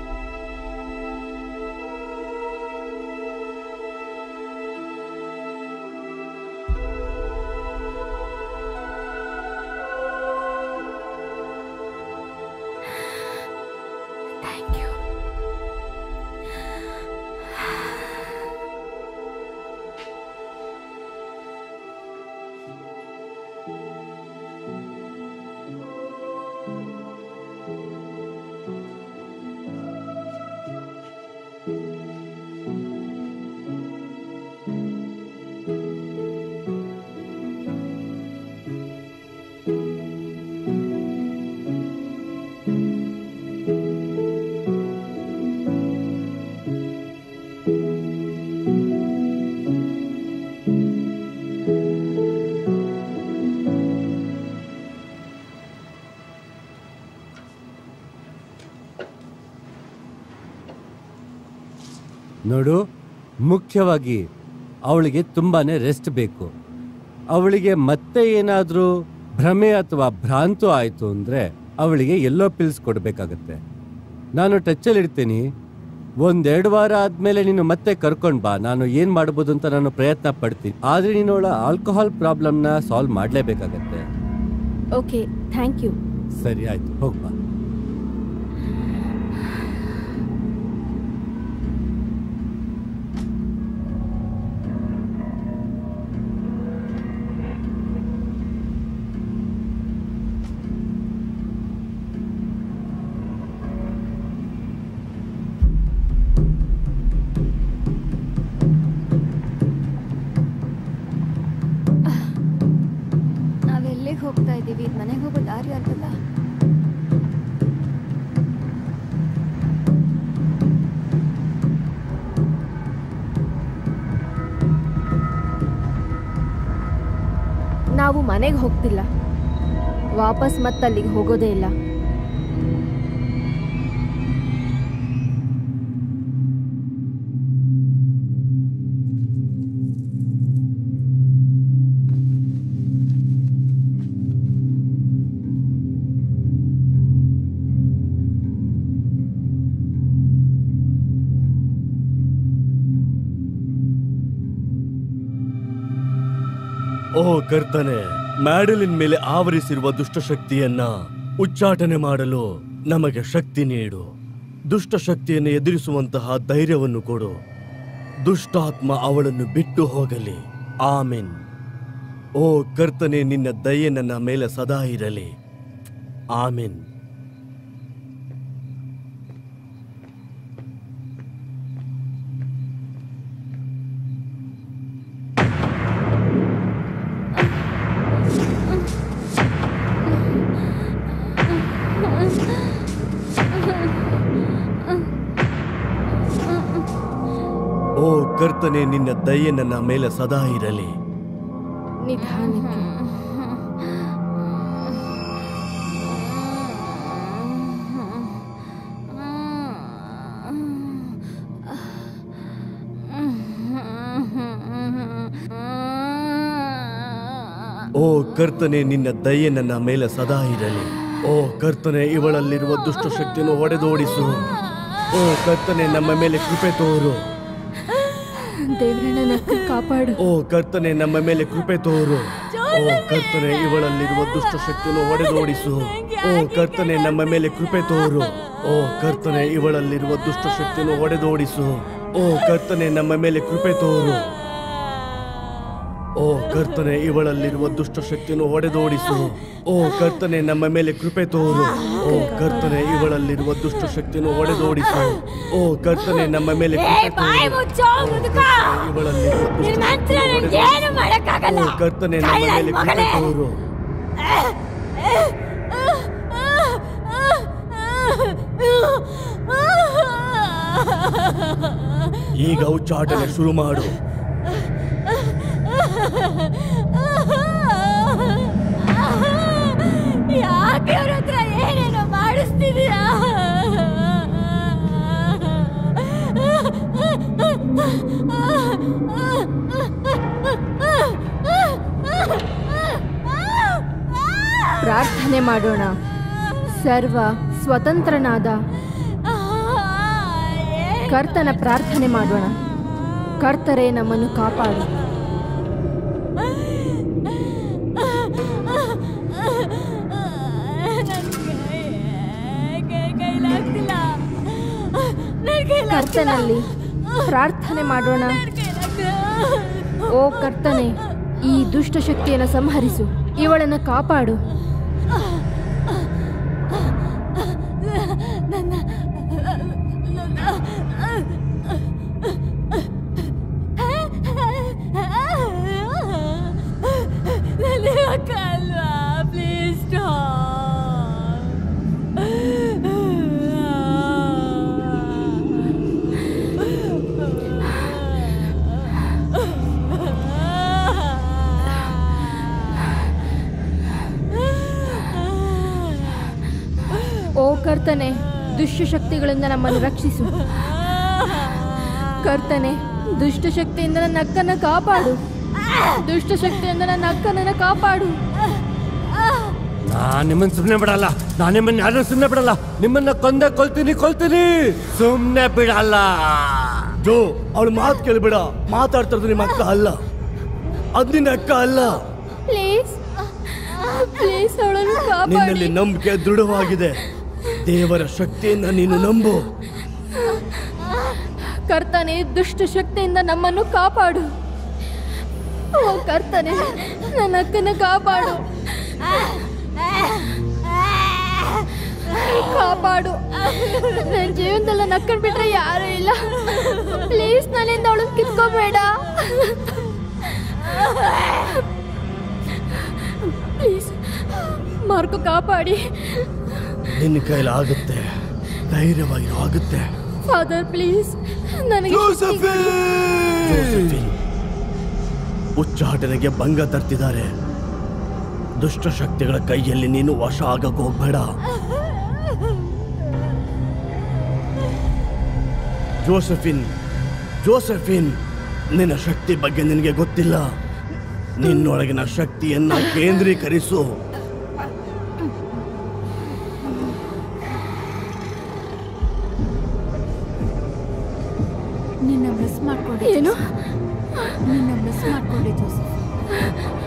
ನೋಡು, ಮುಖ್ಯವಾಗಿ ಅವಳಿಗೆ ತುಂಬಾನೇ ರೆಸ್ಟ್ ಬೇಕು. ಅವಳಿಗೆ ಮತ್ತೆ ಏನಾದರೂ ಭ್ರಮೆ ಅಥವಾ ಭ್ರಾಂತು ಆಯಿತು ಅಂದರೆ ಅವಳಿಗೆ ಎಲ್ಲೋ ಪಿಲ್ಸ್ ಕೊಡಬೇಕಾಗತ್ತೆ. ನಾನು ಟಚ್ಚಲ್ಲಿ ಇಡ್ತೀನಿ. 1-2 ವಾರ ಆದಮೇಲೆ ನೀನು ಮತ್ತೆ ಕರ್ಕೊಂಡು ಬಾ. ನಾನು ಏನು ಮಾಡ್ಬೋದು ಅಂತ ನಾನು ಪ್ರಯತ್ನ ಪಡ್ತೀನಿ. ಆದರೆ ನೀನು ಅವಳ ಆಲ್ಕೋಹಾಲ್ ಪ್ರಾಬ್ಲಮ್ನ ಸಾಲ್ವ್ ಮಾಡಲೇಬೇಕಾಗತ್ತೆ. Okay, thank you. ಸರಿ, ಆಯ್ತು, ಹೋಗ್ಬಾ. ಹೋಗ್ತಾ ಇದ್ದೀವಿ. ಮನೆಗೆ ಹೋಗೋ ದಾರಿ ಅರ್ಥಲ್ಲ. ನಾವು ಮನೆಗೆ ಹೋಗ್ತಿಲ್ಲ. ವಾಪಸ್ ಮತ್ತೆ ಅಲ್ಲಿಗೆ ಹೋಗೋದೇ ಇಲ್ಲ. ಓ ಕರ್ತನೆ, ಮ್ಯಾಡಲಿನ್ ಮೇಲೆ ಆವರಿಸಿರುವ ದುಷ್ಟಶಕ್ತಿಯನ್ನ ಉಚ್ಚಾಟನೆ ಮಾಡಲು ನಮಗೆ ಶಕ್ತಿ ನೀಡು. ದುಷ್ಟಶಕ್ತಿಯನ್ನು ಎದುರಿಸುವಂತಹ ಧೈರ್ಯವನ್ನು ಕೊಡು. ದುಷ್ಟಾತ್ಮ ಅವಳನ್ನು ಬಿಟ್ಟು ಹೋಗಲಿ. ಆಮೆನ್. ಓ ಕರ್ತನೆ, ನಿನ್ನ ದಯೆ ನನ್ನ ಮೇಲೆ ಸದಾ ಇರಲಿ. ಆಮೆನ್. ಓ ಕರ್ತನೆ, ನಿನ್ನ ದಯೆ ನನ್ನ ಮೇಲೆ ಸದಾ ಇರಲಿ. ನಿಧಾನಕ್ಕೆ. ಓ ಕರ್ತನೆ, ನಿನ್ನ ದಯೆ ನನ್ನ ಮೇಲೆ ಸದಾ ಇರಲಿ. ಓ ಕರ್ತನೆ, ಇವಳಲ್ಲಿರುವ ದುಷ್ಟಶಕ್ತಿಯನ್ನು ಹೊಡೆದೋಡಿಸು. ಓ ಕರ್ತನೆ, ನಮ್ಮ ಮೇಲೆ ಕೃಪೆ ತೋರು. ದೇವ್ರೆ, ನನ್ನ ಕಾಪಾಡು. ಓ ಕರ್ತನೆ, ನಮ್ಮ ಮೇಲೆ ಕೃಪೆ ತೋರು. ಓ ಕರ್ತನೆ, ಇವಳಲ್ಲಿರುವ ದುಷ್ಟಶಕ್ತಿಯನ್ನು ಹೊಡೆದೋಡಿಸು. ಓ ಕರ್ತನೆ, ನಮ್ಮ ಮೇಲೆ ಕೃಪೆ ತೋರು. ಓ ಕರ್ತನೆ, ಇವಳಲ್ಲಿರುವ ದುಷ್ಟಶಕ್ತಿಯನ್ನು ಹೊಡೆದೋಡಿಸು. ಓ ಕರ್ತನೆ, ನಮ್ಮ ಮೇಲೆ ಕೃಪೆ ತೋರು. ಓ ಕರ್ತನೆ, ಇವಳಲ್ಲಿರುವ ದುಷ್ಟಶಕ್ತಿಯನ್ನು ಹೊಡೆದೋಡಿಸು. ಓ ಕರ್ತನೆ, ನಮ್ಮ ಮೇಲೆ ಕೃಪೆ ತೋರು. ಓ ಕರ್ತನೆ, ಇವಳಲ್ಲಿರುವ ದುಷ್ಟಶಕ್ತಿಯನ್ನು ಹೊಡೆದೋಡಿಸು. ಓ ಕರ್ತನೆ, ನಮ್ಮ ಮೇಲೆ ಕೃಪೆ ತೋರು. ಓ ಕರ್ತನೆ, ನಮ್ಮ ಮೇಲೆ ಕೃಪೆ ತೋರು. ಈಗ ಉಚ್ಚಾಟನೆ ಶುರು ಮಾಡು. ಯಾಕೆ ಅವ್ರ ಹತ್ರ ಏನೇನೋ ಮಾಡಿಸ್ತಿದೀಯಾ? ಪ್ರಾರ್ಥನೆ ಮಾಡೋಣ. ಸರ್ವ ಸ್ವತಂತ್ರನಾದ ಕರ್ತನ ಪ್ರಾರ್ಥನೆ ಮಾಡೋಣ. ಕರ್ತರೇ ನಮ್ಮನ್ನು ಕಾಪಾಡು. ಕರ್ತನಲ್ಲಿ ಪ್ರಾರ್ಥನೆ ಮಾಡೋಣ. ಓ ಕರ್ತನೆ, ಈ ದುಷ್ಟ ಶಕ್ತಿಯನ್ನು ಸಂಹರಿಸು, ಇವಳನ್ನು ಕಾಪಾಡು. ಪ್ಲೀಸ್ ಓ ಕರ್ತನೆ, ದುಷ್ಟಶಕ್ತಿಗಳಿಂದ ನಮ್ಮನ್ನು ರಕ್ಷಿಸು. ಕರ್ತನೆ, ದುಷ್ಟಶಕ್ತಿಯಿಂದ ನನ್ನ ಅಕ್ಕನ ಕಾಪಾಡು. ದುಷ್ಟಶಕ್ತಿಯಿಂದ ನನ್ನ ಅಕ್ಕನನ್ನು ಕಾಪಾಡು. ನಾನ್ ನಿಮ್ಮನ್ನ ಸುಮ್ನೆ ಬಿಡಲ್ಲ. ನಾನು ನಿಮ್ಮನ್ನ ಯಾರು ಸುಮ್ನೆ ಬಿಡಲ್ಲ. ನಿಮ್ಮನ್ನ ಕೊಲ್ತೀನಿ ಸುಮ್ನೆ ಬಿಡಲ್ಲ. ಜೋ, ಅವಳು ಮಾತು ಕೇಳ್ಬೇಡ. ಮಾತಾಡ್ತಾ ಇರೋದು ನಿಮ್ಮ ಅಕ್ಕ ಅಲ್ಲ, ಅದ್ ನಿನ್ನ ಅಕ್ಕ ಅಲ್ಲ. ಪ್ಲೀಸ್ ಪ್ಲೀಸ್ ಅವಳನ್ನು ಕಾಪಾಡಿ. ನಿನ್ನಲ್ಲಿ ನಂಬಿಕೆ ದೃಢವಾಗಿದೆ. ದೇವರ ಶಕ್ತಿಯಿಂದ ನೀನು ನಂಬು. ಕರ್ತನೆ, ದುಷ್ಟ ಶಕ್ತಿಯಿಂದ ನಮ್ಮನ್ನು ಕಾಪಾಡು. ಓ ಕರ್ತನೆ, ನನ್ನ ಅಕ್ಕನ ಕಾಪಾಡು. ಕಾಪಾಡು. ನನ್ನ ಜೀವನದಲ್ಲಿ ನನ್ನ ಅಕ್ಕನ ಬಿಟ್ರೆ ಯಾರು ಇಲ್ಲ. ಪ್ಲೀಸ್ ನನ್ನಿಂದ ಅವಳನ್ನು ಕಿತ್ಕೋಬೇಡ. ಪ್ಲೀಸ್ ಮಾರ್ಕೊ ಕಾಪಾಡಿ. ನಿನ್ನ ಕೈಲಿ ಆಗುತ್ತೆ, ಧೈರ್ಯವಾಗಿ ಆಗುತ್ತೆ. ಫಾದರ್ ಪ್ಲೀಸ್ ನನಗೆ ಜೋಸೆಫಿನ್, ಉಚ್ಚಾಟನೆಗೆ ಭಂಗ ತರ್ತಿದ್ದಾರೆ. ದುಷ್ಟಶಕ್ತಿಗಳ ಕೈಯಲ್ಲಿ ನೀನು ವಶ ಆಗಕ್ಕೆ ಹೋಗ್ಬೇಡ. ಜೋಸೆಫಿನ್, ನಿನ್ನ ಶಕ್ತಿ ಬಗ್ಗೆ ನಿನಗೆ ಗೊತ್ತಿಲ್ಲ. ನಿನ್ನೊಳಗಿನ ಶಕ್ತಿಯನ್ನ ಕೇಂದ್ರೀಕರಿಸು. ನಿನ್ನ ಮಿಸ್ ಮಾಡ್ಕೊಂಡೆ. ಏನು? ನಿನ್ನ ಮಿಸ್ ಮಾಡ್ಕೊಂಡೆ ಜೋಸೆಫ್.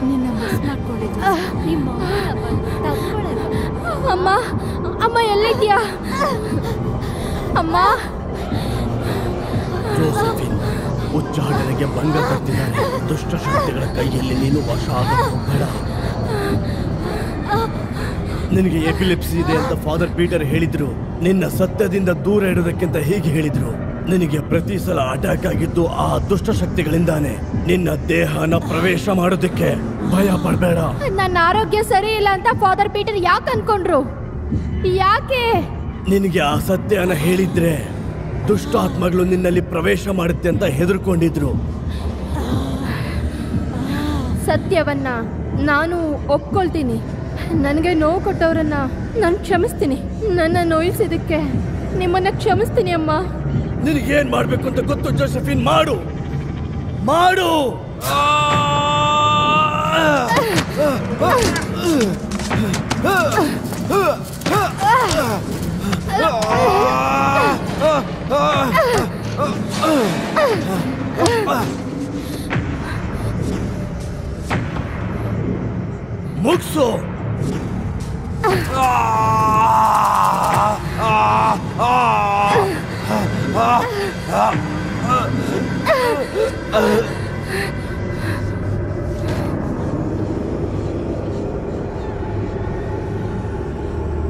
ನಿನ್ನ ಮಿಸ್ ಮಾಡ್ಕೊಂಡೆ ಜೋಸೆಫ್. ನಿಮ್ಮ ಅಮ್ಮ, ಅಮ್ಮ ಎಲ್ಲಿದ್ಯಾ? ಅಮ್ಮ. ಜೋಸೆಫಿನ್, ಉಚ್ಚಾಟನೆಗೆ ಭಂಗ ತರ್ತಿದ್ದಾರೆ. ದುಷ್ಟಶಕ್ತಿಗಳ ಕೈಯಲ್ಲಿ ನೀನು ವಶ ಆಗಕ್ಕೆ ಹೋಗ್ಬೇಡ. ನಿನಗೆ ಎಪಿಲಿಪ್ಸಿ ಇದೆ ಅಂತ ಫಾದರ್ ಪೀಟರ್ ಹೇಳಿದ್ರು. ನಿನ್ನ ಸತ್ಯದಿಂದ ದೂರ ಇಡೋದಕ್ಕಿಂತ ಹೀಗೆ ಹೇಳಿದ್ರು. ನಿನಗೆ ಪ್ರತಿ ಸಲ ಅಟ್ಯಾಕ್ ಆಗಿದ್ದು ಆ ದುಷ್ಟಶಕ್ತಿಗಳಿಂದಾನೆ. ನಿನ್ನ ದೇಹನ ಪ್ರವೇಶ ಮಾಡೋದಕ್ಕೆ ಭಯ ಪಡಬೇಡ. ನನ್ನ ಆರೋಗ್ಯ ಸರಿ ಇಲ್ಲ ಅಂತ ಫಾದರ್ ಪೀಟರ್ ಯಾಕೆ ಅನ್ಕೊಂಡ್ರು? ಯಾಕೆ? ನಿನಗೆ ಆ ಸತ್ಯನ ಹೇಳಿದ್ರೆ ದುಷ್ಟಾತ್ಮಗಳು ನಿನ್ನಲ್ಲಿ ಪ್ರವೇಶ ಮಾಡುತ್ತೆ ಅಂತ ಹೆದರ್ಕೊಂಡಿದ್ರು. ಸತ್ಯವನ್ನ ನಾನು ಒಪ್ಕೊಳ್ತೀನಿ. ನನಗೆ ನೋವು ಕೊಟ್ಟವರನ್ನ ನಾನು ಕ್ಷಮಿಸ್ತೀನಿ. ನನ್ನ ನೋಯಿಸಿದಕ್ಕೆ ನಿಮ್ಮನ್ನ ಕ್ಷಮಿಸ್ತೀನಿ ಅಮ್ಮ. ನಿನಗೇನ್ ಮಾಡ್ಬೇಕು ಅಂತ ಗೊತ್ತು ಜೋಸೆಫಿನ್, ಮಾಡು. ಮುಗ್ಸು.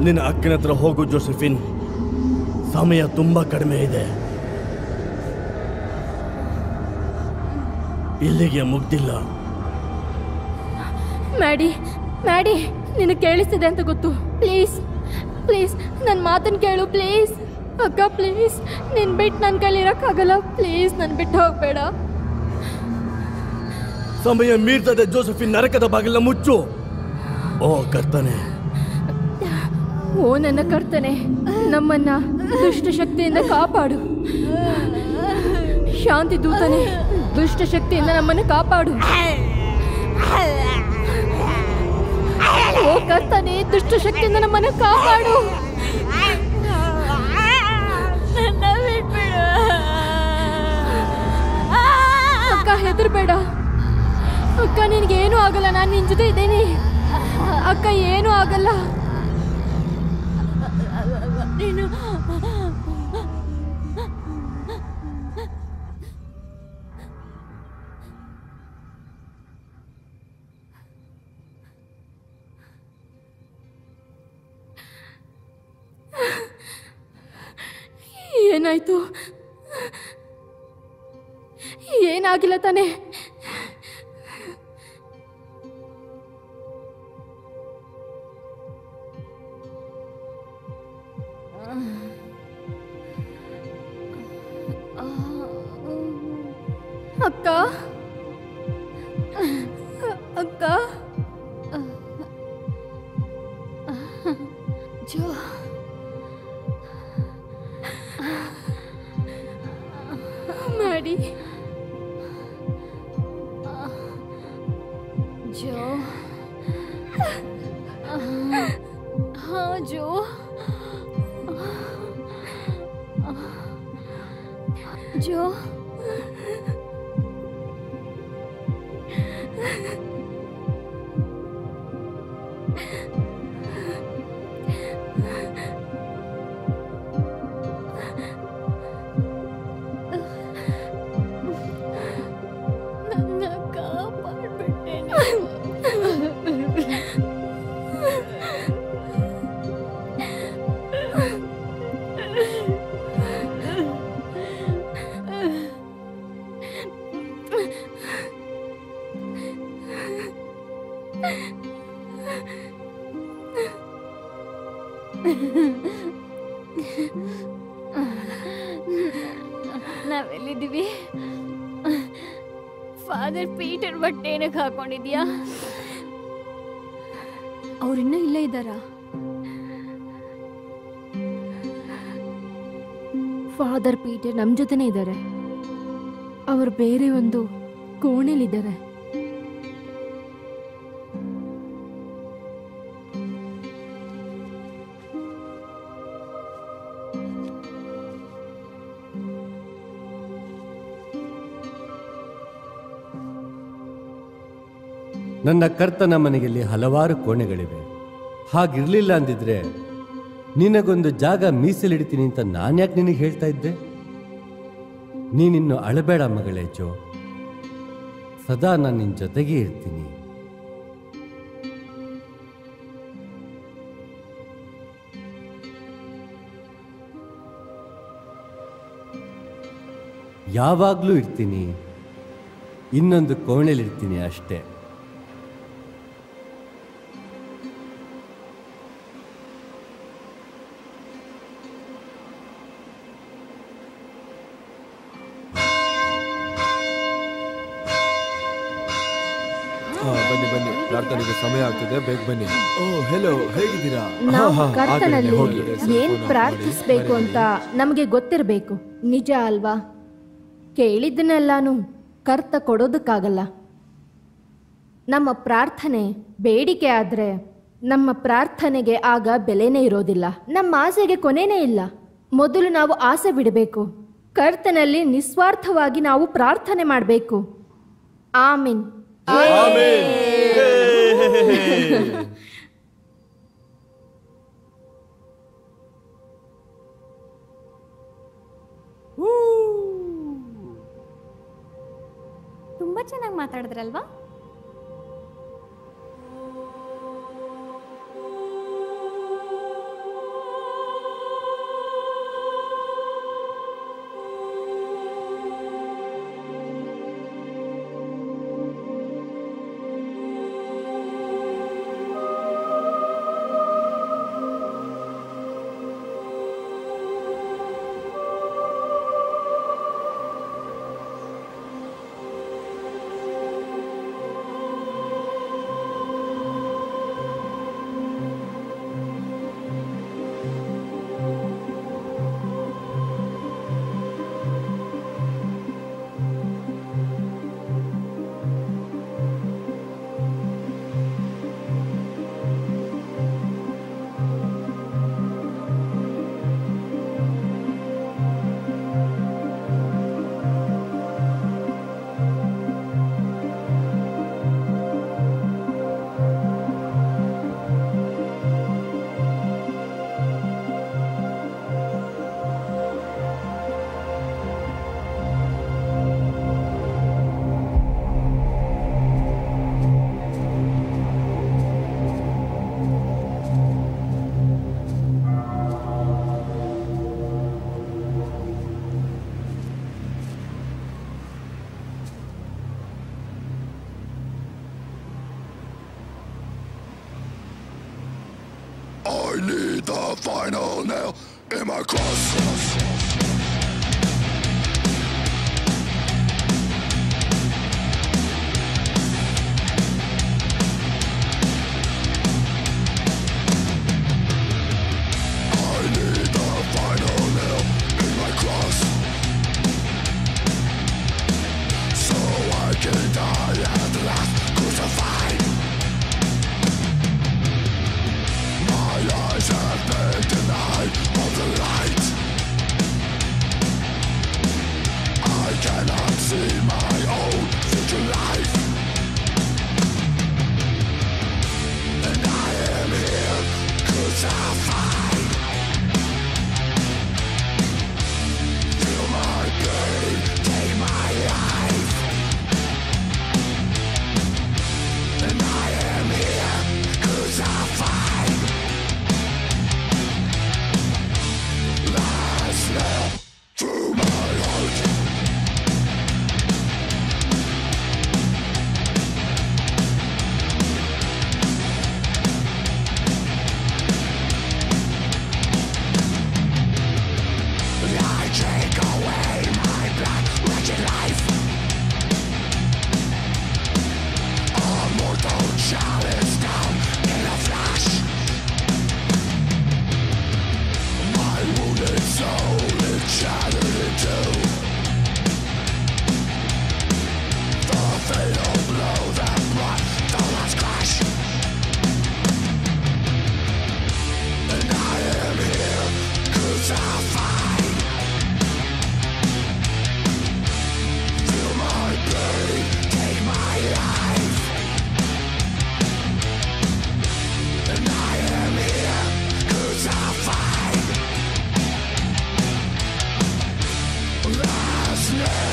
ನಿನ್ನ ಅಕ್ಕನ ಹತ್ರ ಹೋಗು ಜೋಸೆಫಿನ್. ಸಮಯ ತುಂಬಾ ಕಡಿಮೆ ಇದೆ. ಇಲ್ಲಿಗೆ ಮುಗ್ದಿಲ್ಲ. ಮ್ಯಾಡಿ, ನಿನಗೆ ಕೇಳಿಸ್ತಿದೆ ಅಂತ ಗೊತ್ತು. ಪ್ಲೀಸ್ ನನ್ನ ಮಾತನ್ನು ಕೇಳು. ಪ್ಲೀಸ್ ಅಕ್ಕ, ಪ್ಲೀಸ್ ನಿನ್ ಬಿಟ್ಟು ನನ್ನ ಕೈಲಿ ಇರೋಕ್ಕಾಗಲ್ಲ. ಪ್ಲೀಸ್ ನನ್ನ ಬಿಟ್ಟು ಹೋಗ್ಬೇಡ. ಸಮಯ ಮೀರ್ತದೆ ಜೋಸೆಫಿನ್. ನರಕದ ಬಾಗಿಲ ಮುಚ್ಚು. ಓ ಕರ್ತನೆ, ಓ ನನ್ನ ಕರ್ತನೆ, ನಮ್ಮನ್ನ ದುಷ್ಟಶಕ್ತಿಯಿಂದ ಕಾಪಾಡು. ಶಾಂತಿ ದೂತನೆ, ದುಷ್ಟಶಕ್ತಿಯಿಂದ ನಮ್ಮನ್ನು ಕಾಪಾಡು. ಓ ಕರ್ತನೆ, ದುಷ್ಟಶಕ್ತಿಯಿಂದ ನಮ್ಮನ್ನು ಕಾಪಾಡು. ಅಕ್ಕ ಹೆದರ್ಬೇಡ ಅಕ್ಕ, ನಿನ್ಗೇನು ಆಗಲ್ಲ, ನಾನು ನಿನ್ ಜೊತೆ ಇದ್ದೇನೆ ಅಕ್ಕ, ಏನೂ ಆಗಲ್ಲ. ನೀನು ಏನಾಯ್ತು? ಏನಾಗಿಲ್ಲ ತಾನೆ? ಅಕ್ಕ ಅಕ್ಕ ಜೋ ಮಾಡಿ ಜೋ ಹಾ ಜೋ ಜೋ ನನ್ನ ಕಾಪಾಡ್ಬಿಟ್ಟೆ. ನಾವೆಲ್ಲಿದ್ದೀವಿ? ಫಾದರ್ ಪೀಟರ್ ಬಟ್ಟೆ ಏನಕ್ಕೆ ಹಾಕೊಂಡಿದ್ಯಾ? ಅವ್ರಿನ್ನೂ ಇಲ್ಲೇ ಇದ್ದಾರಾ? ಫಾದರ್ ಪೀಟರ್ ನಮ್ಮ ಜೊತೆನೇ ಇದ್ದಾರೆ. ಅವರು ಬೇರೆ ಒಂದು ಕೋಣೆಲಿದ್ದಾರೆ. ನನ್ನ ಕರ್ತನ ಮನೆಯಲ್ಲಿ ಹಲವಾರು ಕೋಣೆಗಳಿವೆ. ಹಾಗಿರ್ಲಿಲ್ಲ ಅಂದಿದ್ರೆ ನಿನಗೊಂದು ಜಾಗ ಮೀಸಲಿಡ್ತೀನಿ ಅಂತ ನಾನ್ಯಾಕೆ ನಿನಗೆ ಹೇಳ್ತಾ ಇದ್ದೆ? ನೀನಿನ್ನು ಅಳಬೇಡ ಮಗಳೇ ಜೋ, ಸದಾ ನಾನು ನಿನ್ನ ಜೊತೆಗೇ ಇರ್ತೀನಿ. ಯಾವಾಗಲೂ ಇರ್ತೀನಿ, ಇನ್ನೊಂದು ಕೋಣೆಲಿರ್ತೀನಿ ಅಷ್ಟೇ. ಬನ್ನಿ ಬನ್ನಿ, ಪ್ರಾರ್ಥನೆಗೆ ಸಮಯ ಆಗ್ತಿದೆ, ಬೇಗ ಬನ್ನಿ. ಓ ಹೆಲೋ, ಹೇಗಿದ್ದೀರಾ? ನಾವು ಕರ್ತನಲ್ಲಿ ಹೋಗಿ. ಏನ್ ಪ್ರಾರ್ಥಿಸ್ಬೇಕು ಅಂತ ನಮಗೆ ಗೊತ್ತಿರಬೇಕು, ನಿಜ ಅಲ್ವಾ? ಕೇಳಿದ್ದನ್ನೆಲ್ಲಾನು ಕರ್ತ ಕೊಡೋದಕ್ಕಾಗಲ್ಲ. ನಮ್ಮ ಪ್ರಾರ್ಥನೆ ಬೇಡಿಕೆ ಆದ್ರೆ ನಮ್ಮ ಪ್ರಾರ್ಥನೆಗೆ ಆಗ ಬೆಲೆನೇ ಇರೋದಿಲ್ಲ, ನಮ್ಮ ಆಸೆಗೆ ಕೊನೆನೇ ಇಲ್ಲ. ಮೊದಲು ನಾವು ಆಸೆ ಬಿಡಬೇಕು, ಕರ್ತನಲ್ಲಿ ನಿಸ್ವಾರ್ಥವಾಗಿ ನಾವು ಪ್ರಾರ್ಥನೆ ಮಾಡಬೇಕು. ಆಮೀನ್. ತುಂಬಾ ಚೆನ್ನಾಗಿ ಮಾತಾಡಿದ್ರಲ್ವಾ? need the final nail in my cross. Last night